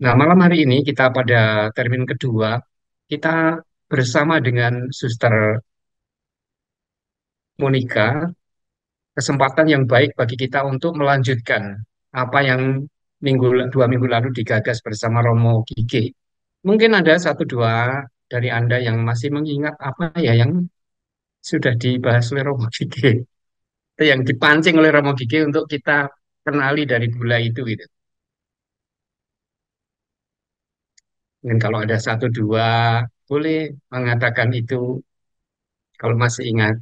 Nah, malam hari ini kita pada termin kedua, kita bersama dengan Suster Monica, kesempatan yang baik bagi kita untuk melanjutkan apa yang dua minggu lalu digagas bersama Romo Gige. Mungkin ada satu dua dari Anda yang masih mengingat apa ya yang sudah dibahas oleh Romo Gige, itu yang dipancing oleh Romo Gige untuk kita kenali dari gula itu gitu. Mungkin kalau ada satu dua boleh mengatakan itu kalau masih ingat.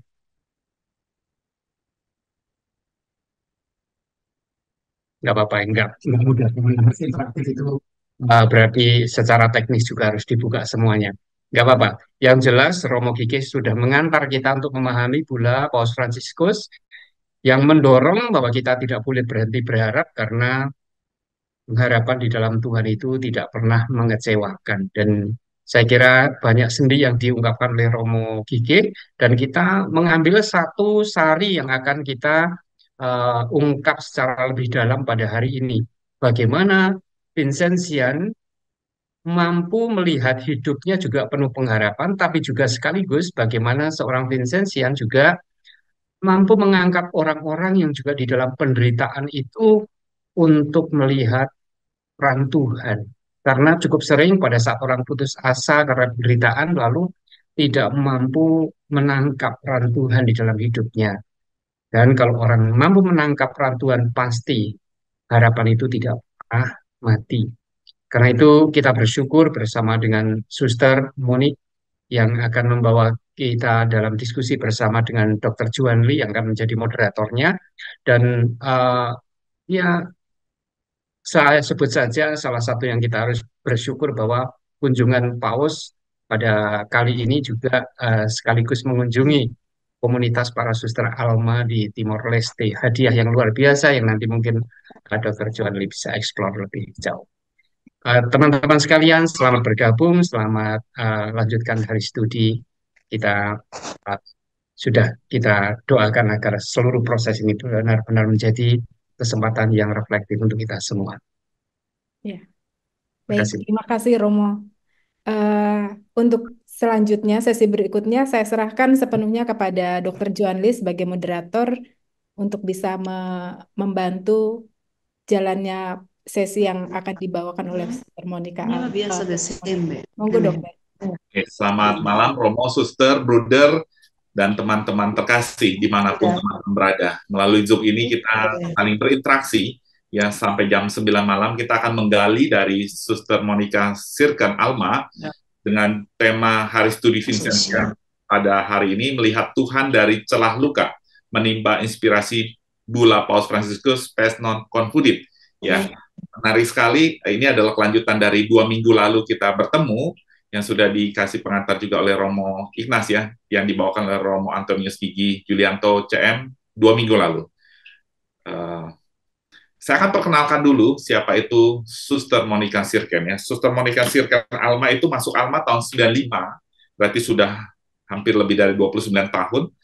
Nggak apa-apa, nggak mudah masih praktik itu berarti secara teknis juga harus dibuka semuanya. Nggak apa-apa. Yang jelas Romo Gigi sudah mengantar kita untuk memahami Bula Paus Fransiskus yang mendorong bahwa kita tidak boleh berhenti berharap karena harapan di dalam Tuhan itu tidak pernah mengecewakan. Dan saya kira banyak sendi yang diungkapkan oleh Romo Gigi dan kita mengambil satu sari yang akan kita ungkap secara lebih dalam pada hari ini. Bagaimana Vincentian mampu melihat hidupnya juga penuh pengharapan, tapi juga sekaligus bagaimana seorang Vincentian juga mampu mengangkat orang-orang yang juga di dalam penderitaan itu untuk melihat peran Tuhan. Karena cukup sering pada saat orang putus asa karena penderitaan, lalu tidak mampu menangkap peran Tuhan di dalam hidupnya. Dan kalau orang mampu menangkap peran Tuhan, pasti harapan itu tidak pernah mati. Karena itu kita bersyukur bersama dengan Suster Monique yang akan membawa kita dalam diskusi bersama dengan Dr. Juan Lee yang akan menjadi moderatornya. Dan ya saya sebut saja salah satu yang kita harus bersyukur bahwa kunjungan Paus pada kali ini juga sekaligus mengunjungi komunitas para suster Alma di Timor Leste. Hadiah yang luar biasa yang nanti mungkin Dr. Johan Lee bisa eksplor lebih jauh. Teman-teman sekalian, selamat bergabung, selamat lanjutkan hari studi. Kita uh, sudah kita doakan agar seluruh proses ini benar-benar menjadi kesempatan yang reflektif untuk kita semua. Ya, Terima baik. kasih. Terima kasih Romo. Eh, untuk selanjutnya, sesi berikutnya, saya serahkan sepenuhnya kepada Dr. Joan Lee sebagai moderator untuk bisa membantu jalannya sesi yang akan dibawakan oleh Sister Monica Señora Al. Biasa de Sembe. Monggo, Dokter. Oke, selamat malam Romo, Suster, Bruder, dan teman-teman terkasih dimanapun Ya. teman-teman berada. Melalui Zoom ini kita saling berinteraksi, ya sampai jam 9 malam kita akan menggali dari Suster Monica Sirkan Alma Ya. dengan tema Hari Studi Vincentia. Pada hari ini melihat Tuhan dari celah luka, menimba inspirasi Bula Paus Fransiskus Pes Non Confudit. Ya, menarik sekali. Ini adalah kelanjutan dari 2 minggu lalu kita bertemu yang sudah dikasih pengantar juga oleh Romo Ignas ya, yang dibawakan oleh Romo Antonius Gigi Julianto CM 2 minggu lalu. Saya akan perkenalkan dulu siapa itu Suster Monica Sirken ya. Suster Monica Sirken Alma itu masuk Alma tahun 95, berarti sudah hampir lebih dari 29 tahun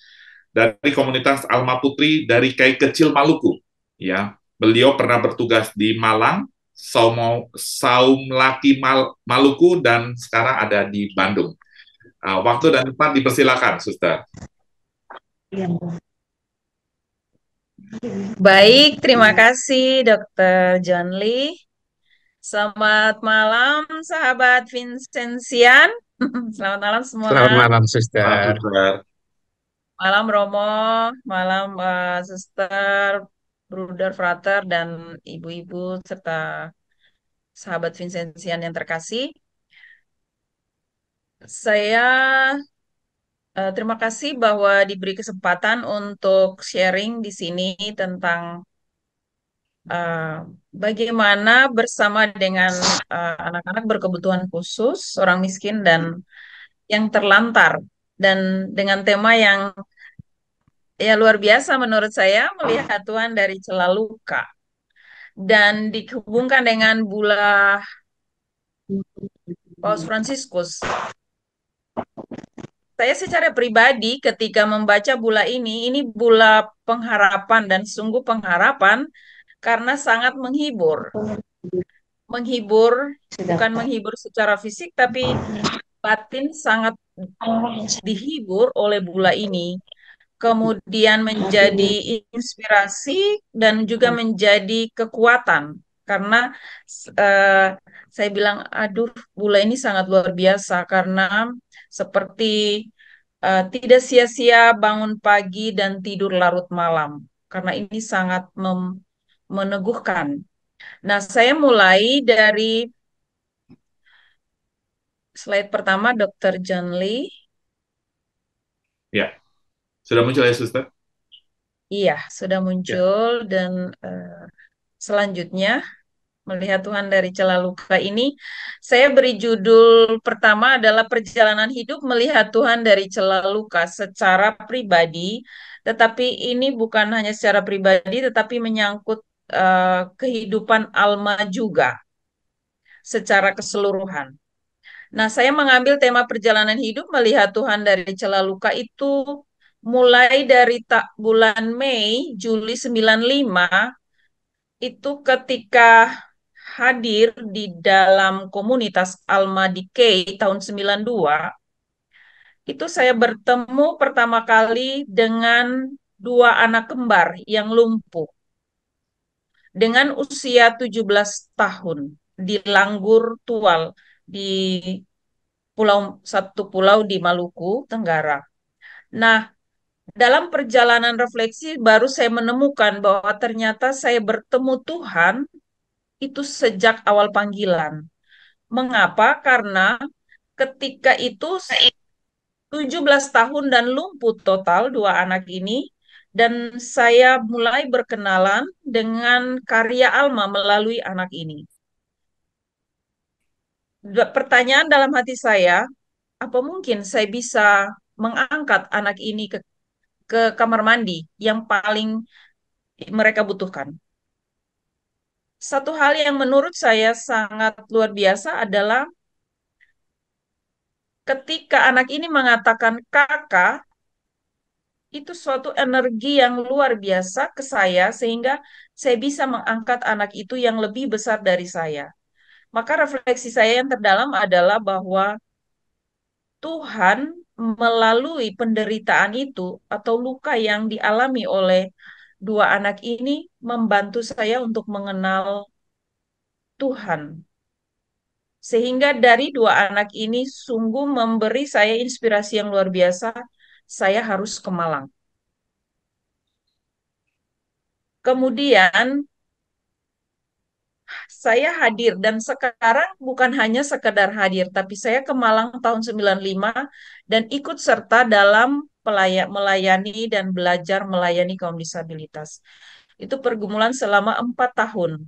dari komunitas Alma Putri dari Kai Kecil Maluku. Ya, beliau pernah bertugas di Malang, Saum Laki Maluku dan sekarang ada di Bandung. Waktu dan tempat dipersilakan, Suster. Baik, terima kasih Dokter John Lee. Selamat malam, sahabat Vincentian. Selamat malam semua. Selamat malam, Selamat Suster. Suster. Malam Romo, malam Suster, Bruder, Frater, dan ibu-ibu serta sahabat Vincentian yang terkasih. Saya terima kasih bahwa diberi kesempatan untuk sharing di sini tentang eh, bagaimana bersama dengan anak-anak berkebutuhan khusus, orang miskin dan yang terlantar, dan dengan tema yang ya luar biasa menurut saya, melihat Tuhan dari celah luka dan dihubungkan dengan Bula Paus Fransiskus. Saya secara pribadi ketika membaca bula ini bula pengharapan dan sungguh pengharapan karena sangat menghibur. menghibur, bukan menghibur secara fisik, tapi batin sangat dihibur oleh Bula ini. Kemudian menjadi inspirasi dan juga menjadi kekuatan. Karena eh, saya bilang, aduh, Bula ini sangat luar biasa karena seperti tidak sia-sia bangun pagi dan tidur larut malam. Karena ini sangat meneguhkan. Nah, saya mulai dari slide pertama, Dr. John Lee. Ya, sudah muncul ya, Suster? Iya, sudah Ya. muncul dan selanjutnya melihat Tuhan dari celah luka ini, saya beri judul pertama adalah perjalanan hidup melihat Tuhan dari celah luka secara pribadi, tetapi ini bukan hanya secara pribadi, tetapi menyangkut kehidupan Alma juga secara keseluruhan. Nah, saya mengambil tema perjalanan hidup melihat Tuhan dari celah luka itu mulai dari bulan Mei, Juli 95, itu ketika hadir di dalam komunitas Alma Decay tahun 92, itu saya bertemu pertama kali dengan dua anak kembar yang lumpuh dengan usia 17 tahun di Langgur Tual di satu pulau di Maluku Tenggara. Nah, dalam perjalanan refleksi baru saya menemukan bahwa ternyata saya bertemu Tuhan itu sejak awal panggilan. Mengapa? Karena ketika itu 17 tahun dan lumpuh total dua anak ini, dan saya mulai berkenalan dengan karya Alma melalui anak ini. Pertanyaan dalam hati saya, apa mungkin saya bisa mengangkat anak ini ke kamar mandi yang paling mereka butuhkan? Satu hal yang menurut saya sangat luar biasa adalah ketika anak ini mengatakan kakak, itu suatu energi yang luar biasa ke saya sehingga saya bisa mengangkat anak itu yang lebih besar dari saya. Maka refleksi saya yang terdalam adalah bahwa Tuhan melalui penderitaan itu atau luka yang dialami oleh dua anak ini membantu saya untuk mengenal Tuhan. Sehingga dari dua anak ini sungguh memberi saya inspirasi yang luar biasa. Saya harus ke Malang. Kemudian saya hadir dan sekarang bukan hanya sekedar hadir, tapi saya ke Malang tahun 95 dan ikut serta dalam melayani dan belajar melayani kaum disabilitas. Itu pergumulan selama 4 tahun.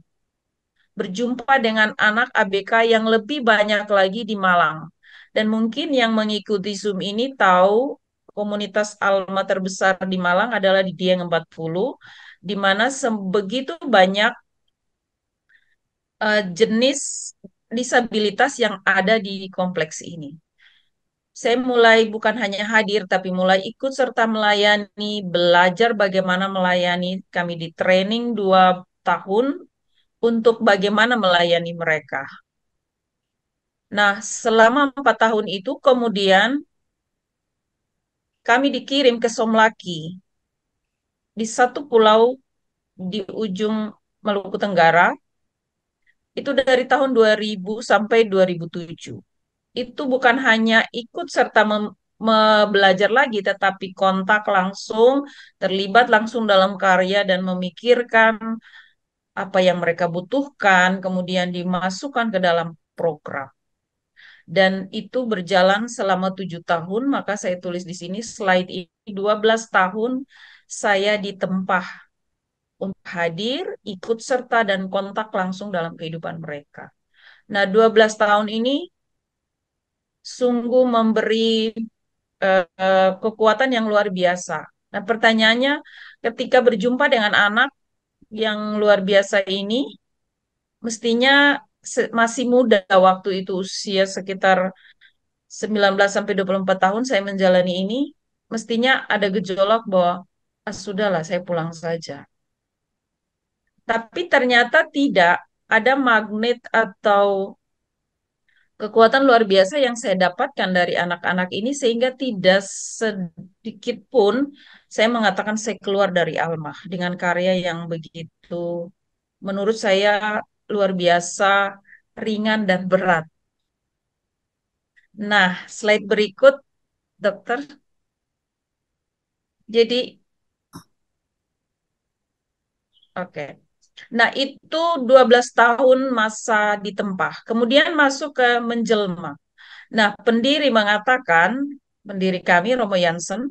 Berjumpa dengan anak ABK yang lebih banyak lagi di Malang. Dan mungkin yang mengikuti Zoom ini tahu komunitas Alma terbesar di Malang adalah di Dieng 40, di mana begitu banyak jenis disabilitas yang ada di kompleks ini. Saya mulai bukan hanya hadir, tapi mulai ikut serta melayani, belajar bagaimana melayani. Kami di training 2 tahun untuk bagaimana melayani mereka. Nah, selama 4 tahun itu kemudian kami dikirim ke Somlaki di satu pulau di ujung Maluku Tenggara. Itu dari tahun 2000 sampai 2007. Itu bukan hanya ikut serta belajar lagi, tetapi kontak langsung, terlibat langsung dalam karya dan memikirkan apa yang mereka butuhkan, kemudian dimasukkan ke dalam program. Dan itu berjalan selama 7 tahun, maka saya tulis di sini slide ini 12 tahun saya ditempah untuk hadir, ikut serta dan kontak langsung dalam kehidupan mereka. Nah, 12 tahun ini sungguh memberi kekuatan yang luar biasa. Nah, pertanyaannya, ketika berjumpa dengan anak yang luar biasa ini, mestinya masih muda waktu itu, usia sekitar 19 sampai 24 tahun saya menjalani ini, mestinya ada gejolak bahwa sudahlah saya pulang saja. Tapi ternyata tidak. ada magnet atau kekuatan luar biasa yang saya dapatkan dari anak-anak ini sehingga tidak sedikit pun saya mengatakan saya keluar dari Alma dengan karya yang begitu menurut saya luar biasa ringan dan berat. Nah, slide berikut, dokter. Jadi, oke. Nah, itu 12 tahun masa ditempa. Kemudian masuk ke menjelma. Nah, pendiri mengatakan, pendiri kami, Romo Jansen,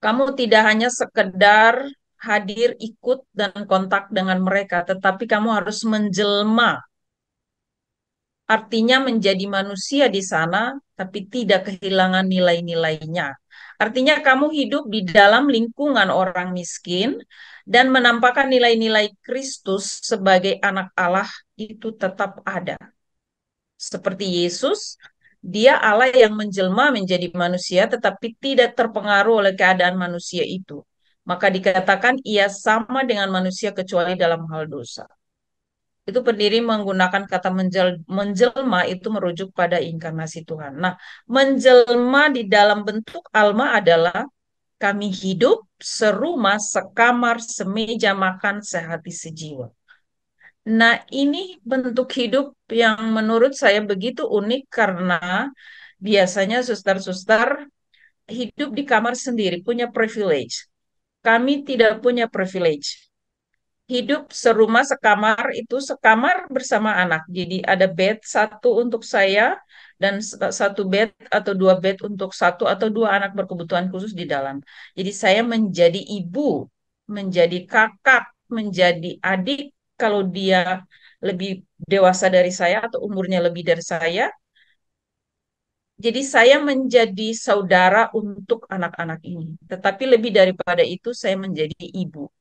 kamu tidak hanya sekedar hadir, ikut, dan kontak dengan mereka, tetapi kamu harus menjelma. Artinya menjadi manusia di sana, tapi tidak kehilangan nilai-nilainya. Artinya kamu hidup di dalam lingkungan orang miskin dan menampakkan nilai-nilai Kristus sebagai anak Allah itu tetap ada. Seperti Yesus, dia Allah yang menjelma menjadi manusia tetapi tidak terpengaruh oleh keadaan manusia itu. Maka dikatakan ia sama dengan manusia kecuali dalam hal dosa. Itu pendiri menggunakan kata menjelma itu merujuk pada inkarnasi Tuhan. Nah, menjelma di dalam bentuk alma adalah kami hidup serumah, sekamar, semeja makan, sehati, sejiwa. Nah, ini bentuk hidup yang menurut saya begitu unik karena biasanya suster-suster hidup di kamar sendiri, punya privilege. Kami tidak punya privilege. Hidup serumah sekamar itu sekamar bersama anak. Jadi ada bed satu untuk saya dan satu bed atau dua bed untuk satu atau dua anak berkebutuhan khusus di dalam. Jadi saya menjadi ibu, menjadi kakak, menjadi adik kalau dia lebih dewasa dari saya atau umurnya lebih dari saya. Jadi saya menjadi saudara untuk anak-anak ini. Tetapi lebih daripada itu saya menjadi ibu.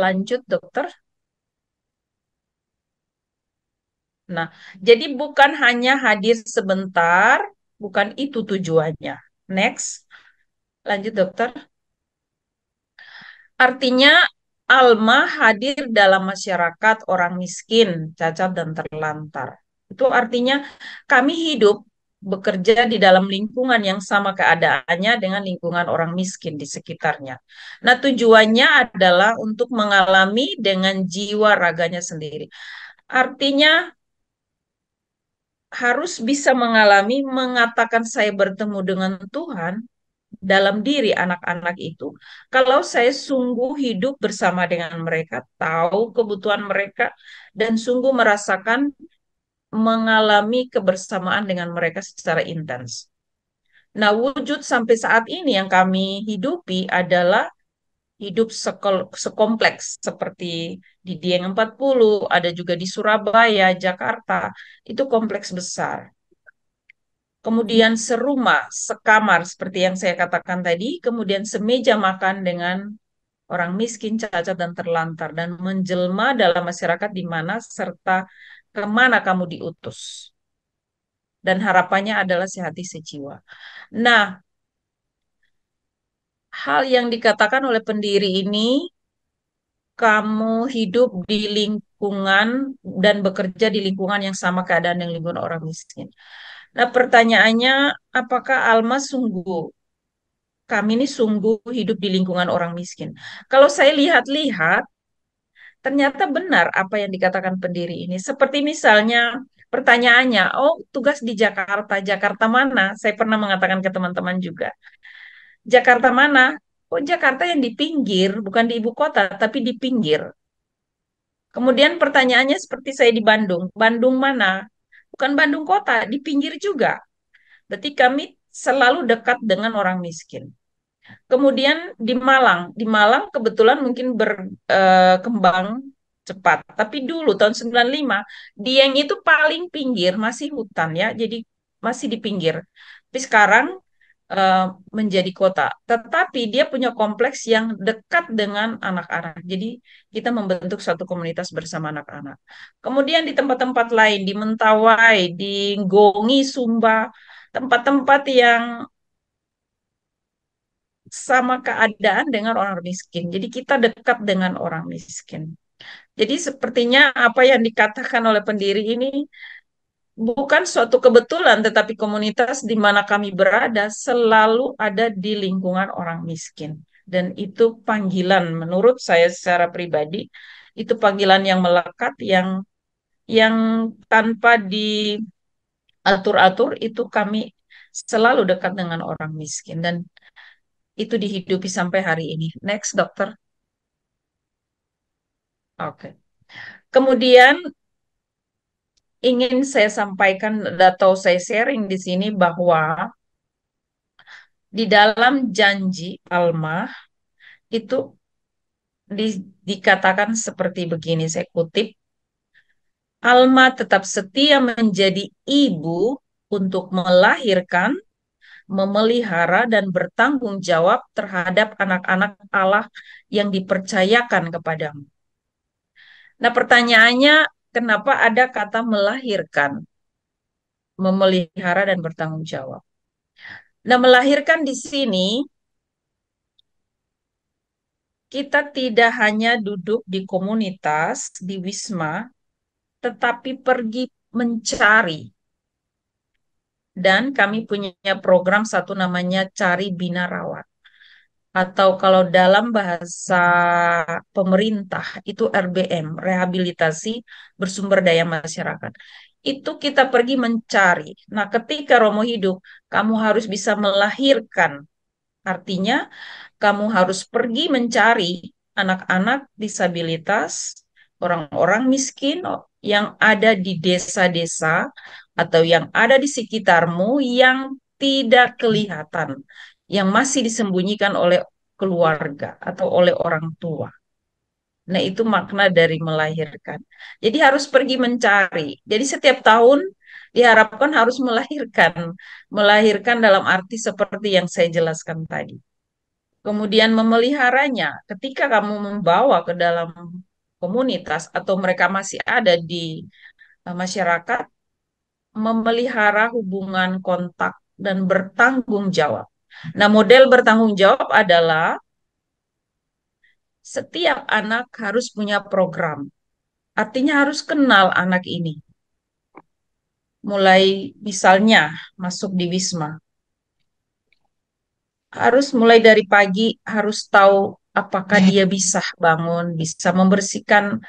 Lanjut dokter. Nah, jadi bukan hanya hadir sebentar, bukan itu tujuannya. Next, lanjut dokter. Artinya Alma hadir dalam masyarakat orang miskin, cacat dan terlantar. Itu artinya kami hidup bekerja di dalam lingkungan yang sama keadaannya dengan lingkungan orang miskin di sekitarnya. Nah, tujuannya adalah untuk mengalami dengan jiwa raganya sendiri. Artinya harus bisa mengalami mengatakan saya bertemu dengan Tuhan dalam diri anak-anak itu. Kalau saya sungguh hidup bersama dengan mereka, tahu kebutuhan mereka, dan sungguh merasakan mengalami kebersamaan dengan mereka secara intens. Nah, wujud sampai saat ini yang kami hidupi adalah hidup sekompleks seperti di Dieng 40, ada juga di Surabaya, Jakarta, itu kompleks besar. Kemudian serumah, sekamar seperti yang saya katakan tadi, kemudian semeja makan dengan orang miskin, cacat, dan terlantar, dan menjelma dalam masyarakat di mana serta kemana kamu diutus. Dan harapannya adalah sehati sejiwa. Nah, hal yang dikatakan oleh pendiri ini, kamu hidup di lingkungan dan bekerja di lingkungan yang sama keadaan dengan lingkungan orang miskin. Nah, pertanyaannya, apakah Alma sungguh kami ini sungguh hidup di lingkungan orang miskin? Kalau saya lihat-lihat, ternyata benar apa yang dikatakan pendiri ini. Seperti misalnya pertanyaannya, oh tugas di Jakarta, Jakarta mana? Saya pernah mengatakan ke teman-teman juga, Jakarta mana? Oh Jakarta yang di pinggir, bukan di ibu kota, tapi di pinggir. Kemudian pertanyaannya seperti saya di Bandung, Bandung mana? Bukan Bandung kota, di pinggir juga. Berarti kami selalu dekat dengan orang miskin. Kemudian di Malang kebetulan mungkin berkembang cepat. Tapi dulu tahun 95, Dieng itu paling pinggir, masih hutan ya, jadi masih di pinggir. Tapi sekarang eh, menjadi kota. Tetapi dia punya kompleks yang dekat dengan anak-anak. Jadi kita membentuk suatu komunitas bersama anak-anak. Kemudian di tempat-tempat lain, di Mentawai, di Gongi, Sumba, tempat-tempat yang sama keadaan dengan orang miskin. Jadi kita dekat dengan orang miskin. Jadi sepertinya apa yang dikatakan oleh pendiri ini bukan suatu kebetulan, tetapi komunitas di mana kami berada selalu ada di lingkungan orang miskin. Dan itu panggilan menurut saya secara pribadi, itu panggilan yang melekat, yang tanpa diatur-atur itu kami selalu dekat dengan orang miskin. Dan itu dihidupi sampai hari ini. Next, dokter. Oke. Kemudian ingin saya sampaikan atau saya sharing di sini bahwa di dalam janji Alma itu dikatakan seperti begini, saya kutip, Alma tetap setia menjadi ibu untuk melahirkan, memelihara, dan bertanggung jawab terhadap anak-anak Allah yang dipercayakan kepadamu. Nah, pertanyaannya, kenapa ada kata melahirkan, memelihara, dan bertanggung jawab? Nah, melahirkan di sini, kita tidak hanya duduk di komunitas, di Wisma, tetapi pergi mencari. Dan kami punya program satu namanya Cari Bina Rawat. Atau kalau dalam bahasa pemerintah itu RBM, Rehabilitasi Bersumber Daya Masyarakat. Itu kita pergi mencari. Nah, ketika Romo hidup, kamu harus bisa melahirkan. Artinya, kamu harus pergi mencari anak-anak disabilitas, orang-orang miskin yang ada di desa-desa atau yang ada di sekitarmu yang tidak kelihatan, yang masih disembunyikan oleh keluarga atau oleh orang tua. Nah, itu makna dari melahirkan. Jadi harus pergi mencari. Jadi setiap tahun diharapkan harus melahirkan. Melahirkan dalam arti seperti yang saya jelaskan tadi. Kemudian memeliharanya. Ketika kamu membawa ke dalam komunitas atau mereka masih ada di masyarakat, memelihara hubungan kontak dan bertanggung jawab. Nah, model bertanggung jawab adalah setiap anak harus punya program. Artinya harus kenal anak ini. Mulai misalnya masuk di Wisma. Harus mulai dari pagi, harus tahu apakah dia bisa bangun, bisa membersihkan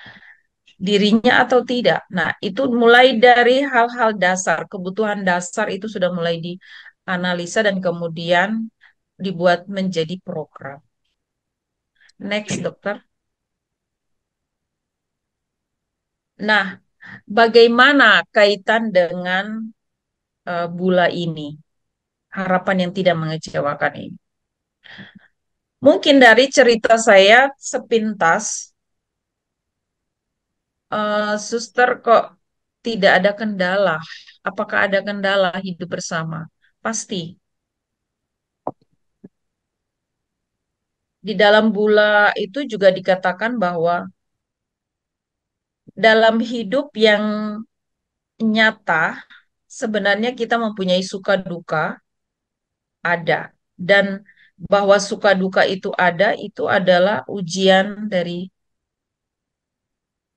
dirinya atau tidak. Nah, itu mulai dari hal-hal dasar, kebutuhan dasar itu sudah mulai dianalisa dan kemudian dibuat menjadi program. Next, dokter. Nah, bagaimana kaitan dengan Bula ini? Harapan yang tidak mengecewakan ini. Mungkin dari cerita saya sepintas, suster kok tidak ada kendala. Apakah ada kendala hidup bersama? Pasti. Di dalam Bula itu juga dikatakan bahwa dalam hidup yang nyata, sebenarnya kita mempunyai suka duka, ada. Dan bahwa suka duka itu ada, itu adalah ujian dari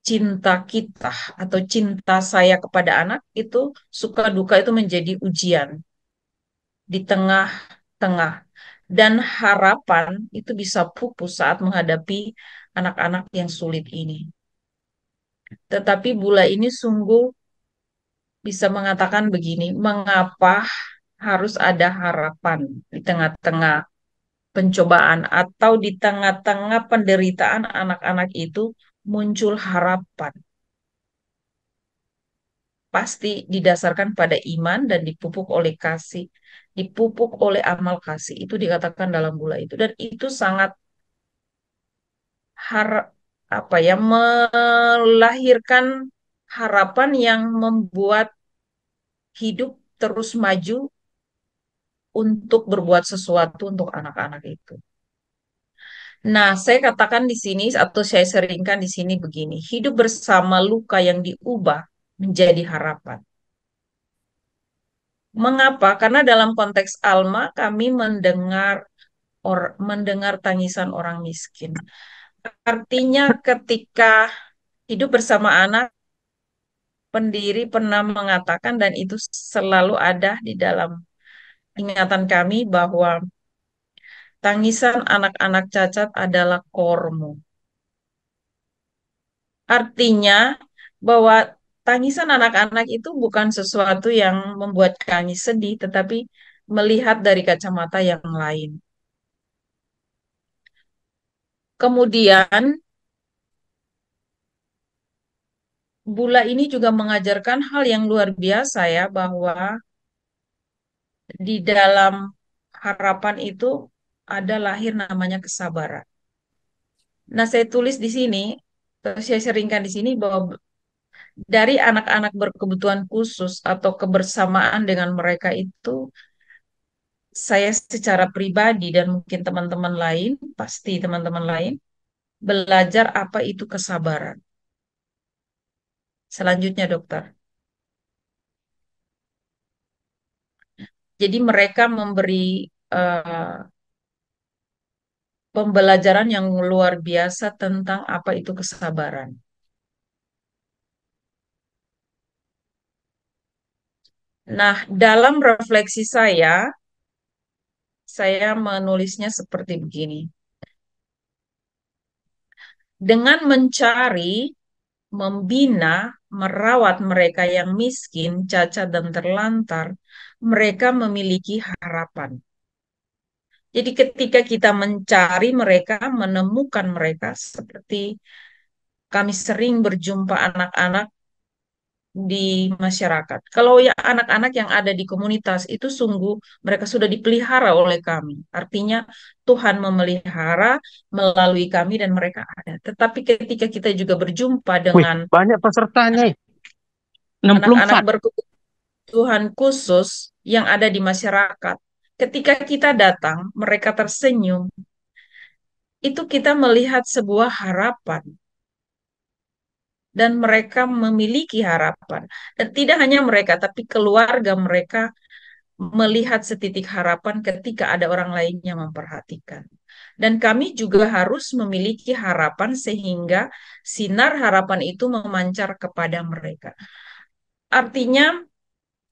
cinta kita atau cinta saya kepada anak, itu suka duka itu menjadi ujian di tengah-tengah. Dan harapan itu bisa pupus saat menghadapi anak-anak yang sulit ini. Tetapi Bula ini sungguh bisa mengatakan begini, mengapa harus ada harapan di tengah-tengah pencobaan atau di tengah-tengah penderitaan anak-anak itu muncul harapan. Pasti didasarkan pada iman dan dipupuk oleh kasih, dipupuk oleh amal kasih. Itu dikatakan dalam Bula itu. Dan itu sangat apa ya, melahirkan harapan yang membuat hidup terus maju untuk berbuat sesuatu untuk anak-anak itu. Nah, saya katakan di sini atau saya seringkan di sini begini, hidup bersama luka yang diubah menjadi harapan. Mengapa? Karena dalam konteks Alma kami mendengar tangisan orang miskin. Artinya ketika hidup bersama anak, pendiri pernah mengatakan dan itu selalu ada di dalam ingatan kami bahwa tangisan anak-anak cacat adalah kormu. Artinya bahwa tangisan anak-anak itu bukan sesuatu yang membuat kami sedih, tetapi melihat dari kacamata yang lain. Kemudian, Bula ini juga mengajarkan hal yang luar biasa ya, bahwa di dalam harapan itu ada lahir namanya kesabaran. Nah, saya tulis di sini, saya seringkan di sini bahwa dari anak-anak berkebutuhan khusus atau kebersamaan dengan mereka itu, saya secara pribadi dan mungkin teman-teman lain, pasti teman-teman lain, belajar apa itu kesabaran. Selanjutnya, dokter. Jadi mereka memberi eh, pembelajaran yang luar biasa tentang apa itu kesabaran. Nah, dalam refleksi saya menulisnya seperti begini. Dengan mencari, membina, merawat mereka yang miskin, cacat, dan terlantar, mereka memiliki harapan. Jadi ketika kita mencari mereka, menemukan mereka, seperti kami sering berjumpa anak-anak di masyarakat. Kalau ya anak-anak yang ada di komunitas itu sungguh mereka sudah dipelihara oleh kami. Artinya Tuhan memelihara melalui kami dan mereka ada. Tetapi ketika kita juga berjumpa Wih, dengan banyak pesertanya. anak-anak 64. berkebutuhan khusus yang ada di masyarakat, ketika kita datang, mereka tersenyum, itu kita melihat sebuah harapan. Dan mereka memiliki harapan. Dan tidak hanya mereka, tapi keluarga mereka melihat setitik harapan ketika ada orang lain yang memperhatikan. Dan kami juga harus memiliki harapan sehingga sinar harapan itu memancar kepada mereka. Artinya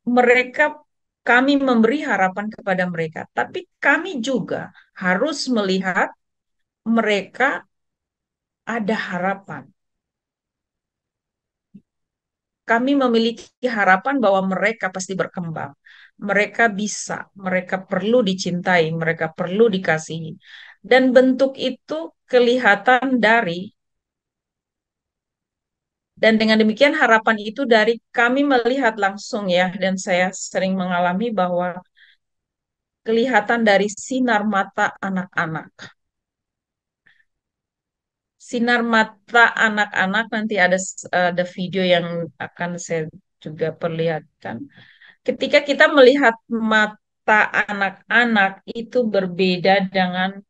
mereka kami memberi harapan kepada mereka, tapi kami juga harus melihat mereka ada harapan. Kami memiliki harapan bahwa mereka pasti berkembang. Mereka bisa, mereka perlu dicintai, mereka perlu dikasihi. Dan bentuk itu kelihatan dan dengan demikian harapan itu dari kami melihat langsung ya, dan saya sering mengalami bahwa kelihatan dari sinar mata anak-anak. Sinar mata anak-anak nanti ada video yang akan saya juga perlihatkan. Ketika kita melihat mata anak-anak itu berbeda dengan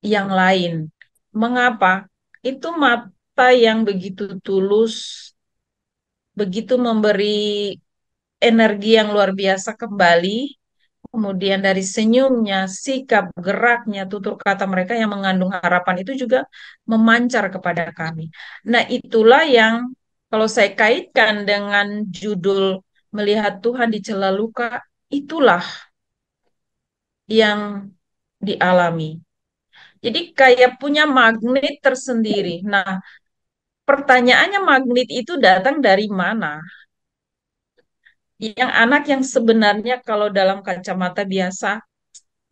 yang lain. Mengapa? Itu mata yang begitu tulus, begitu memberi energi yang luar biasa kembali. Kemudian dari senyumnya, sikap, geraknya, tutur kata mereka yang mengandung harapan itu juga memancar kepada kami. Nah, itulah yang kalau saya kaitkan dengan judul Melihat Tuhan di Celah Luka, itulah yang dialami. Jadi kayak punya magnet tersendiri. Nah, pertanyaannya magnet itu datang dari mana? Yang anak yang sebenarnya kalau dalam kacamata biasa,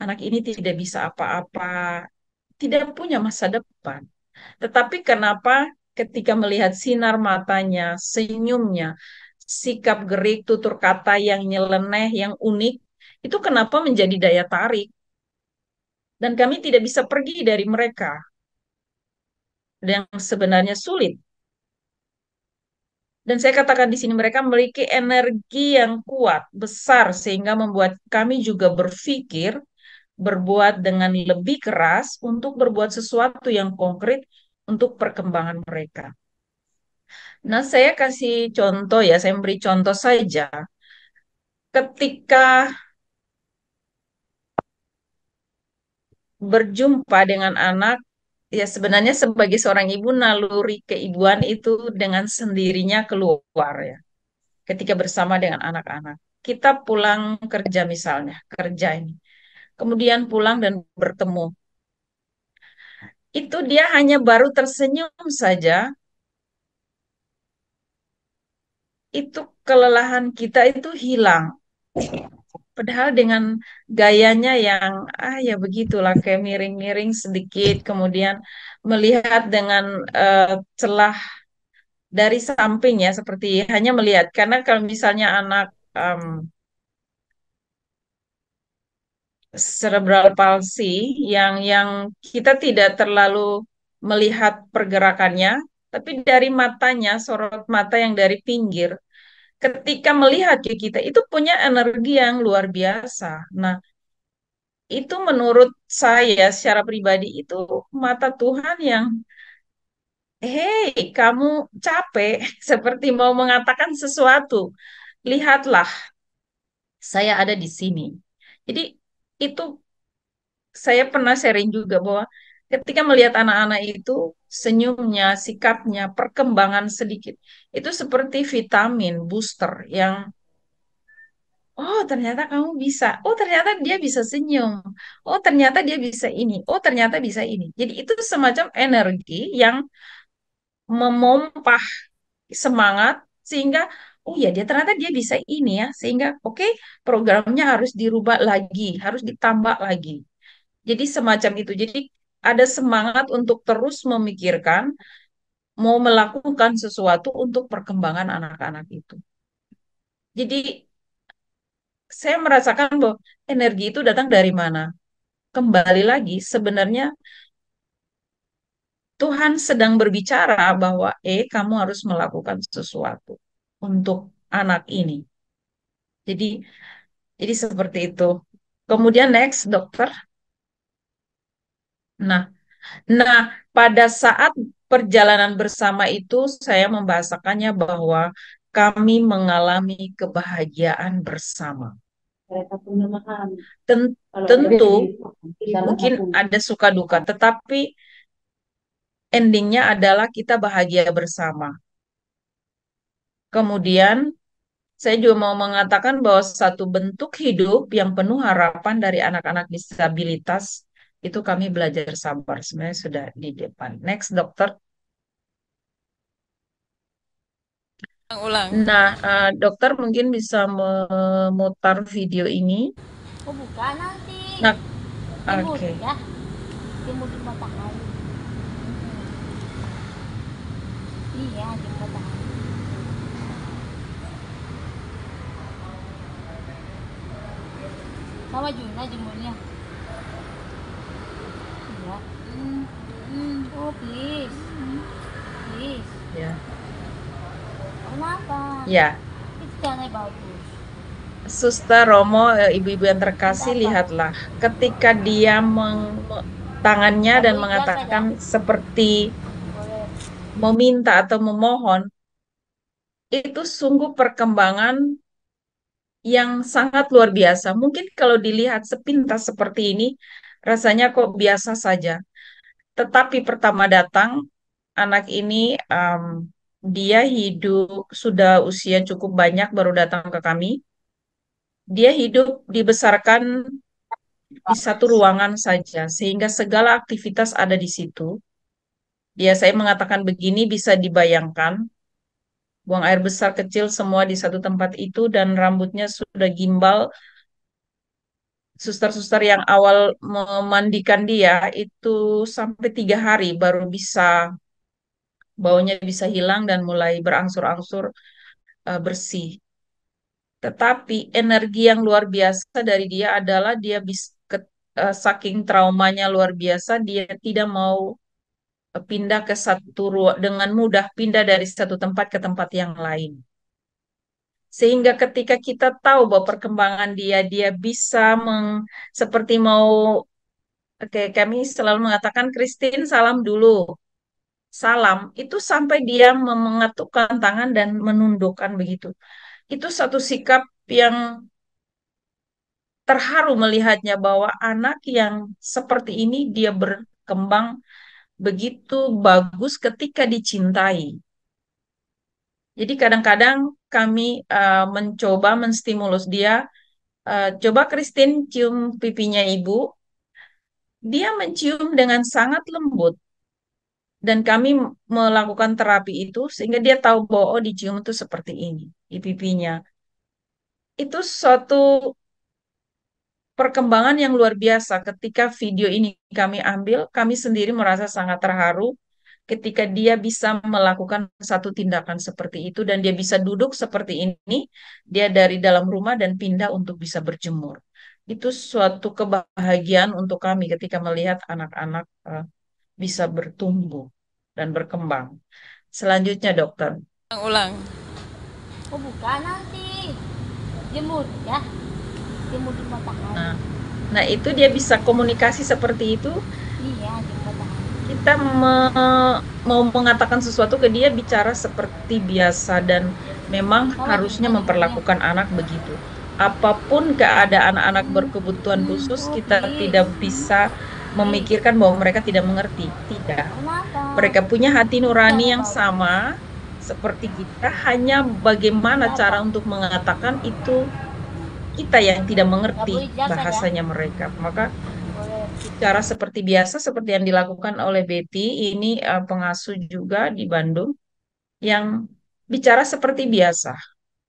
anak ini tidak bisa apa-apa, tidak punya masa depan. Tetapi kenapa ketika melihat sinar matanya, senyumnya, sikap gerik, tutur kata yang nyeleneh, yang unik, itu kenapa menjadi daya tarik? Dan kami tidak bisa pergi dari mereka. Yang sebenarnya sulit. Dan saya katakan di sini mereka memiliki energi yang kuat, besar, sehingga membuat kami juga berpikir, berbuat dengan lebih keras untuk berbuat sesuatu yang konkret untuk perkembangan mereka. Nah, saya kasih contoh ya, saya beri contoh saja. Ketika berjumpa dengan anak ya sebenarnya sebagai seorang ibu naluri keibuan itu dengan sendirinya keluar ya. Ketika bersama dengan anak-anak. Kita pulang kerja misalnya, kerja ini. Kemudian pulang dan bertemu. Itu dia hanya baru tersenyum saja, itu kelelahan kita itu hilang. Padahal dengan gayanya yang ya begitulah kayak miring-miring sedikit, kemudian melihat dengan celah dari samping ya seperti hanya melihat. Karena kalau misalnya anak em, cerebral palsy yang kita tidak terlalu melihat pergerakannya, tapi dari matanya, sorot mata yang dari pinggir, ketika melihat ke kita itu punya energi yang luar biasa. Nah, itu menurut saya secara pribadi itu mata Tuhan yang, hei, kamu capek, seperti mau mengatakan sesuatu. Lihatlah, saya ada di sini. Jadi itu saya pernah sharing juga bahwa ketika melihat anak-anak itu senyumnya, sikapnya, perkembangan sedikit, itu seperti vitamin booster yang oh ternyata kamu bisa, oh ternyata dia bisa senyum, oh ternyata dia bisa ini, oh ternyata bisa ini. Jadi itu semacam energi yang memompah semangat sehingga oh ya dia ternyata dia bisa ini ya, sehingga oke programnya harus dirubah lagi, harus ditambah lagi. Jadi semacam itu. Jadi ada semangat untuk terus memikirkan, mau melakukan sesuatu untuk perkembangan anak-anak itu. Jadi saya merasakan bahwa energi itu datang dari mana? Kembali lagi, sebenarnya Tuhan sedang berbicara bahwa, kamu harus melakukan sesuatu untuk anak ini. Jadi, jadi seperti itu. Kemudian next, dokter. Nah, Nah, pada saat perjalanan bersama itu saya membahasakannya bahwa kami mengalami kebahagiaan bersama. Tentu mungkin ada suka duka, tetapi endingnya adalah kita bahagia bersama. Kemudian saya juga mau mengatakan bahwa satu bentuk hidup yang penuh harapan dari anak-anak disabilitas itu kami belajar sabar. Sebenarnya sudah di depan. Next, dokter. Ulang. Nah, dokter mungkin bisa memutar video ini. Oh bukan nanti. Nah, Timur oke. ya. Timur di matahari. Iya di matahari. Sama Juna jemurnya. Iya. Oh please. Please. Ya, Kenapa? ya. Itu jangan bagus. Suster Romo, ibu-ibu yang terkasih, Apa? lihatlah. Ketika dia tangannya dan Kamu ikhlas mengatakan ada? seperti Boleh. meminta atau memohon, itu sungguh perkembangan yang sangat luar biasa. Mungkin kalau dilihat sepintas seperti ini, rasanya kok biasa saja. Tetapi pertama datang, anak ini dia hidup sudah usia cukup banyak baru datang ke kami. Dia hidup dibesarkan di satu ruangan saja, sehingga segala aktivitas ada di situ. Dia saya mengatakan begini bisa dibayangkan, buang air besar kecil semua di satu tempat itu dan rambutnya sudah gimbal. Suster-suster yang awal memandikan dia itu sampai 3 hari baru bisa baunya bisa hilang dan mulai berangsur-angsur bersih. Tetapi energi yang luar biasa dari dia adalah dia saking traumanya luar biasa, dia tidak mau pindah ke satu ruang dengan mudah pindah dari satu tempat ke tempat yang lain. Sehingga ketika kita tahu bahwa perkembangan dia bisa seperti mau, oke, kami selalu mengatakan Christine salam dulu. Salam itu sampai dia mengetukkan tangan dan menundukkan begitu. Itu satu sikap yang terharu melihatnya bahwa anak yang seperti ini dia berkembang begitu bagus ketika dicintai. Jadi kadang-kadang kami mencoba menstimulus dia, coba Christine cium pipinya ibu, dia mencium dengan sangat lembut. Dan kami melakukan terapi itu sehingga dia tahu bahwa oh dicium itu seperti ini di pipinya. Itu suatu perkembangan yang luar biasa. Ketika video ini kami ambil, kami sendiri merasa sangat terharu ketika dia bisa melakukan satu tindakan seperti itu dan dia bisa duduk seperti ini, dia dari dalam rumah dan pindah untuk bisa berjemur. Itu suatu kebahagiaan untuk kami ketika melihat anak-anak bisa bertumbuh dan berkembang. Selanjutnya, dokter. Ulang. Oh bukan nanti. Jemur ya. Jemur di matahari. Nah, itu dia bisa komunikasi seperti itu. Iya, di matahari. Kita mau mengatakan sesuatu ke dia bicara seperti biasa dan memang harusnya memperlakukan anak begitu. Apapun keadaan anak berkebutuhan khusus, kita tidak bisa memikirkan bahwa mereka tidak mengerti. Tidak. Kenapa? Mereka punya hati nurani yang sama seperti kita, hanya bagaimana cara untuk mengatakan itu kita yang tidak mengerti bahasanya mereka. Maka cara seperti biasa, seperti yang dilakukan oleh Betty, ini pengasuh juga di Bandung, yang bicara seperti biasa.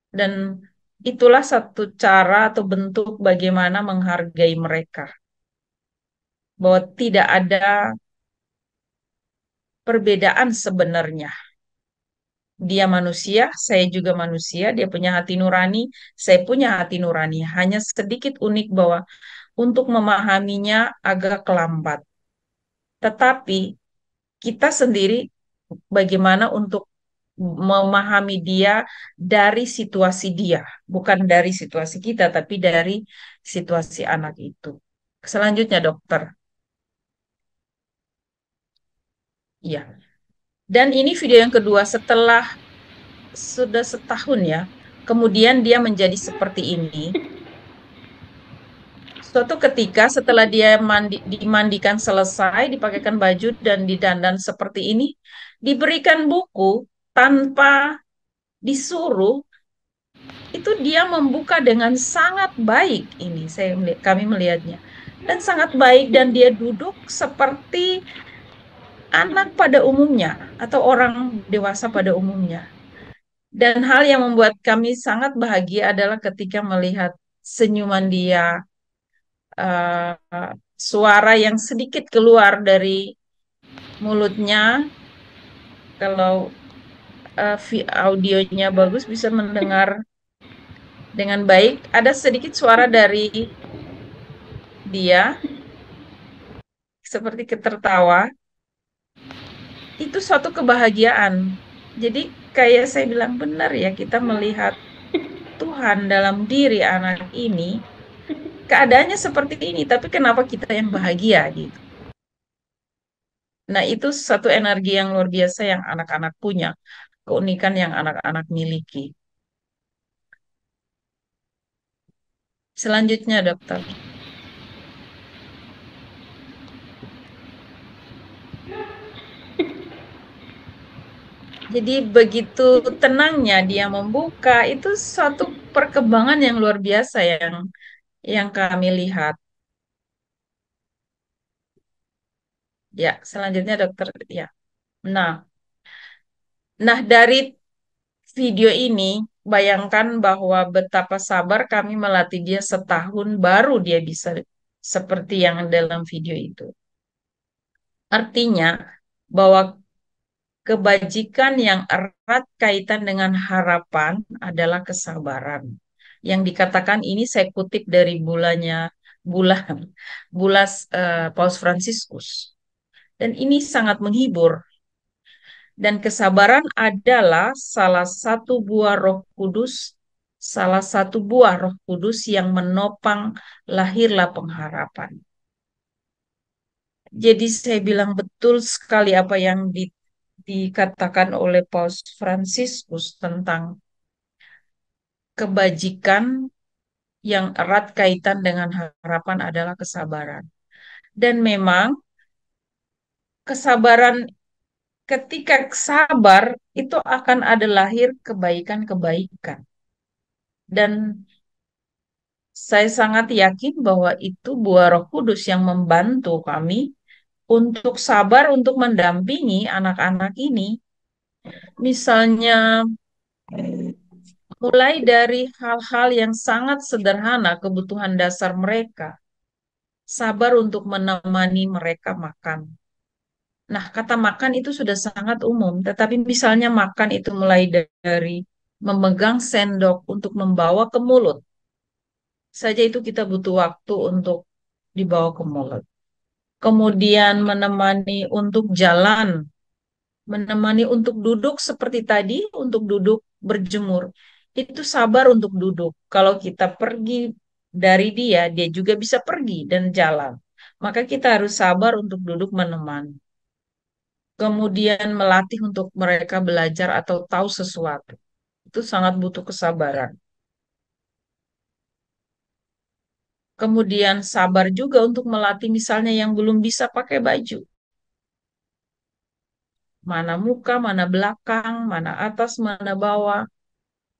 Dan itulah satu cara atau bentuk bagaimana menghargai mereka. Bahwa tidak ada perbedaan sebenarnya. Dia manusia, saya juga manusia, dia punya hati nurani, saya punya hati nurani. Hanya sedikit unik bahwa untuk memahaminya agak lambat. Tetapi kita sendiri bagaimana untuk memahami dia dari situasi dia, bukan dari situasi kita, tapi dari situasi anak itu. Selanjutnya, dokter. Ya. Dan ini video yang kedua setelah sudah setahun ya. Kemudian dia menjadi seperti ini. Suatu ketika setelah dia dimandikan selesai, dipakaikan baju dan didandan seperti ini, diberikan buku tanpa disuruh, itu dia membuka dengan sangat baik ini. Kami melihatnya. Dan sangat baik dan dia duduk seperti anak pada umumnya atau orang dewasa pada umumnya. Dan hal yang membuat kami sangat bahagia adalah ketika melihat senyuman dia, suara yang sedikit keluar dari mulutnya. Kalau audionya bagus bisa mendengar dengan baik. Ada sedikit suara dari dia seperti ketertawa. Itu suatu kebahagiaan. Jadi kayak saya bilang benar ya, kita melihat Tuhan dalam diri anak ini, keadaannya seperti ini, tapi kenapa kita yang bahagia gitu. Nah, itu satu energi yang luar biasa yang anak-anak punya, keunikan yang anak-anak miliki. Selanjutnya, dokter. Jadi begitu tenangnya dia membuka, itu suatu perkembangan yang luar biasa yang kami lihat. Ya, selanjutnya dokter. Ya. Nah, dari video ini, bayangkan bahwa betapa sabar kami melatih dia setahun baru dia bisa seperti yang dalam video itu. Artinya bahwa kebajikan yang erat kaitan dengan harapan adalah kesabaran. Yang dikatakan ini saya kutip dari bulan bulas Paus Fransiskus. Dan ini sangat menghibur. Dan kesabaran adalah salah satu buah Roh Kudus yang menopang lahirlah pengharapan. Jadi saya bilang betul sekali apa yang dikatakan oleh Paus Fransiskus tentang kebajikan yang erat kaitan dengan harapan adalah kesabaran. Dan memang kesabaran, ketika sabar itu akan ada lahir kebaikan-kebaikan. Dan saya sangat yakin bahwa itu buah Roh Kudus yang membantu kami untuk sabar untuk mendampingi anak-anak ini. Misalnya mulai dari hal-hal yang sangat sederhana, kebutuhan dasar mereka. Sabar untuk menemani mereka makan. Nah, kata makan itu sudah sangat umum, tetapi misalnya makan itu mulai dari memegang sendok untuk membawa ke mulut. Saja itu kita butuh waktu untuk dibawa ke mulut. Kemudian menemani untuk jalan, menemani untuk duduk seperti tadi, untuk duduk berjemur. Itu sabar untuk duduk. Kalau kita pergi dari dia, dia juga bisa pergi dan jalan. Maka kita harus sabar untuk duduk menemani. Kemudian melatih untuk mereka belajar atau tahu sesuatu. Itu sangat butuh kesabaran. Kemudian sabar juga untuk melatih misalnya yang belum bisa pakai baju. Mana muka, mana belakang, mana atas, mana bawah.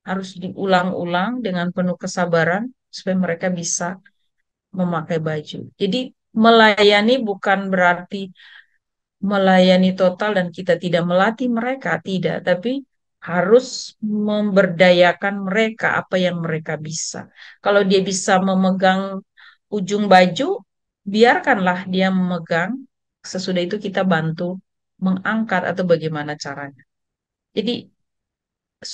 Harus diulang-ulang dengan penuh kesabaran supaya mereka bisa memakai baju. Jadi melayani bukan berarti melayani total dan kita tidak melatih mereka, tidak. Tapi harus memberdayakan mereka apa yang mereka bisa. Kalau dia bisa memegang ujung baju, biarkanlah dia memegang. Sesudah itu kita bantu mengangkat atau bagaimana caranya. Jadi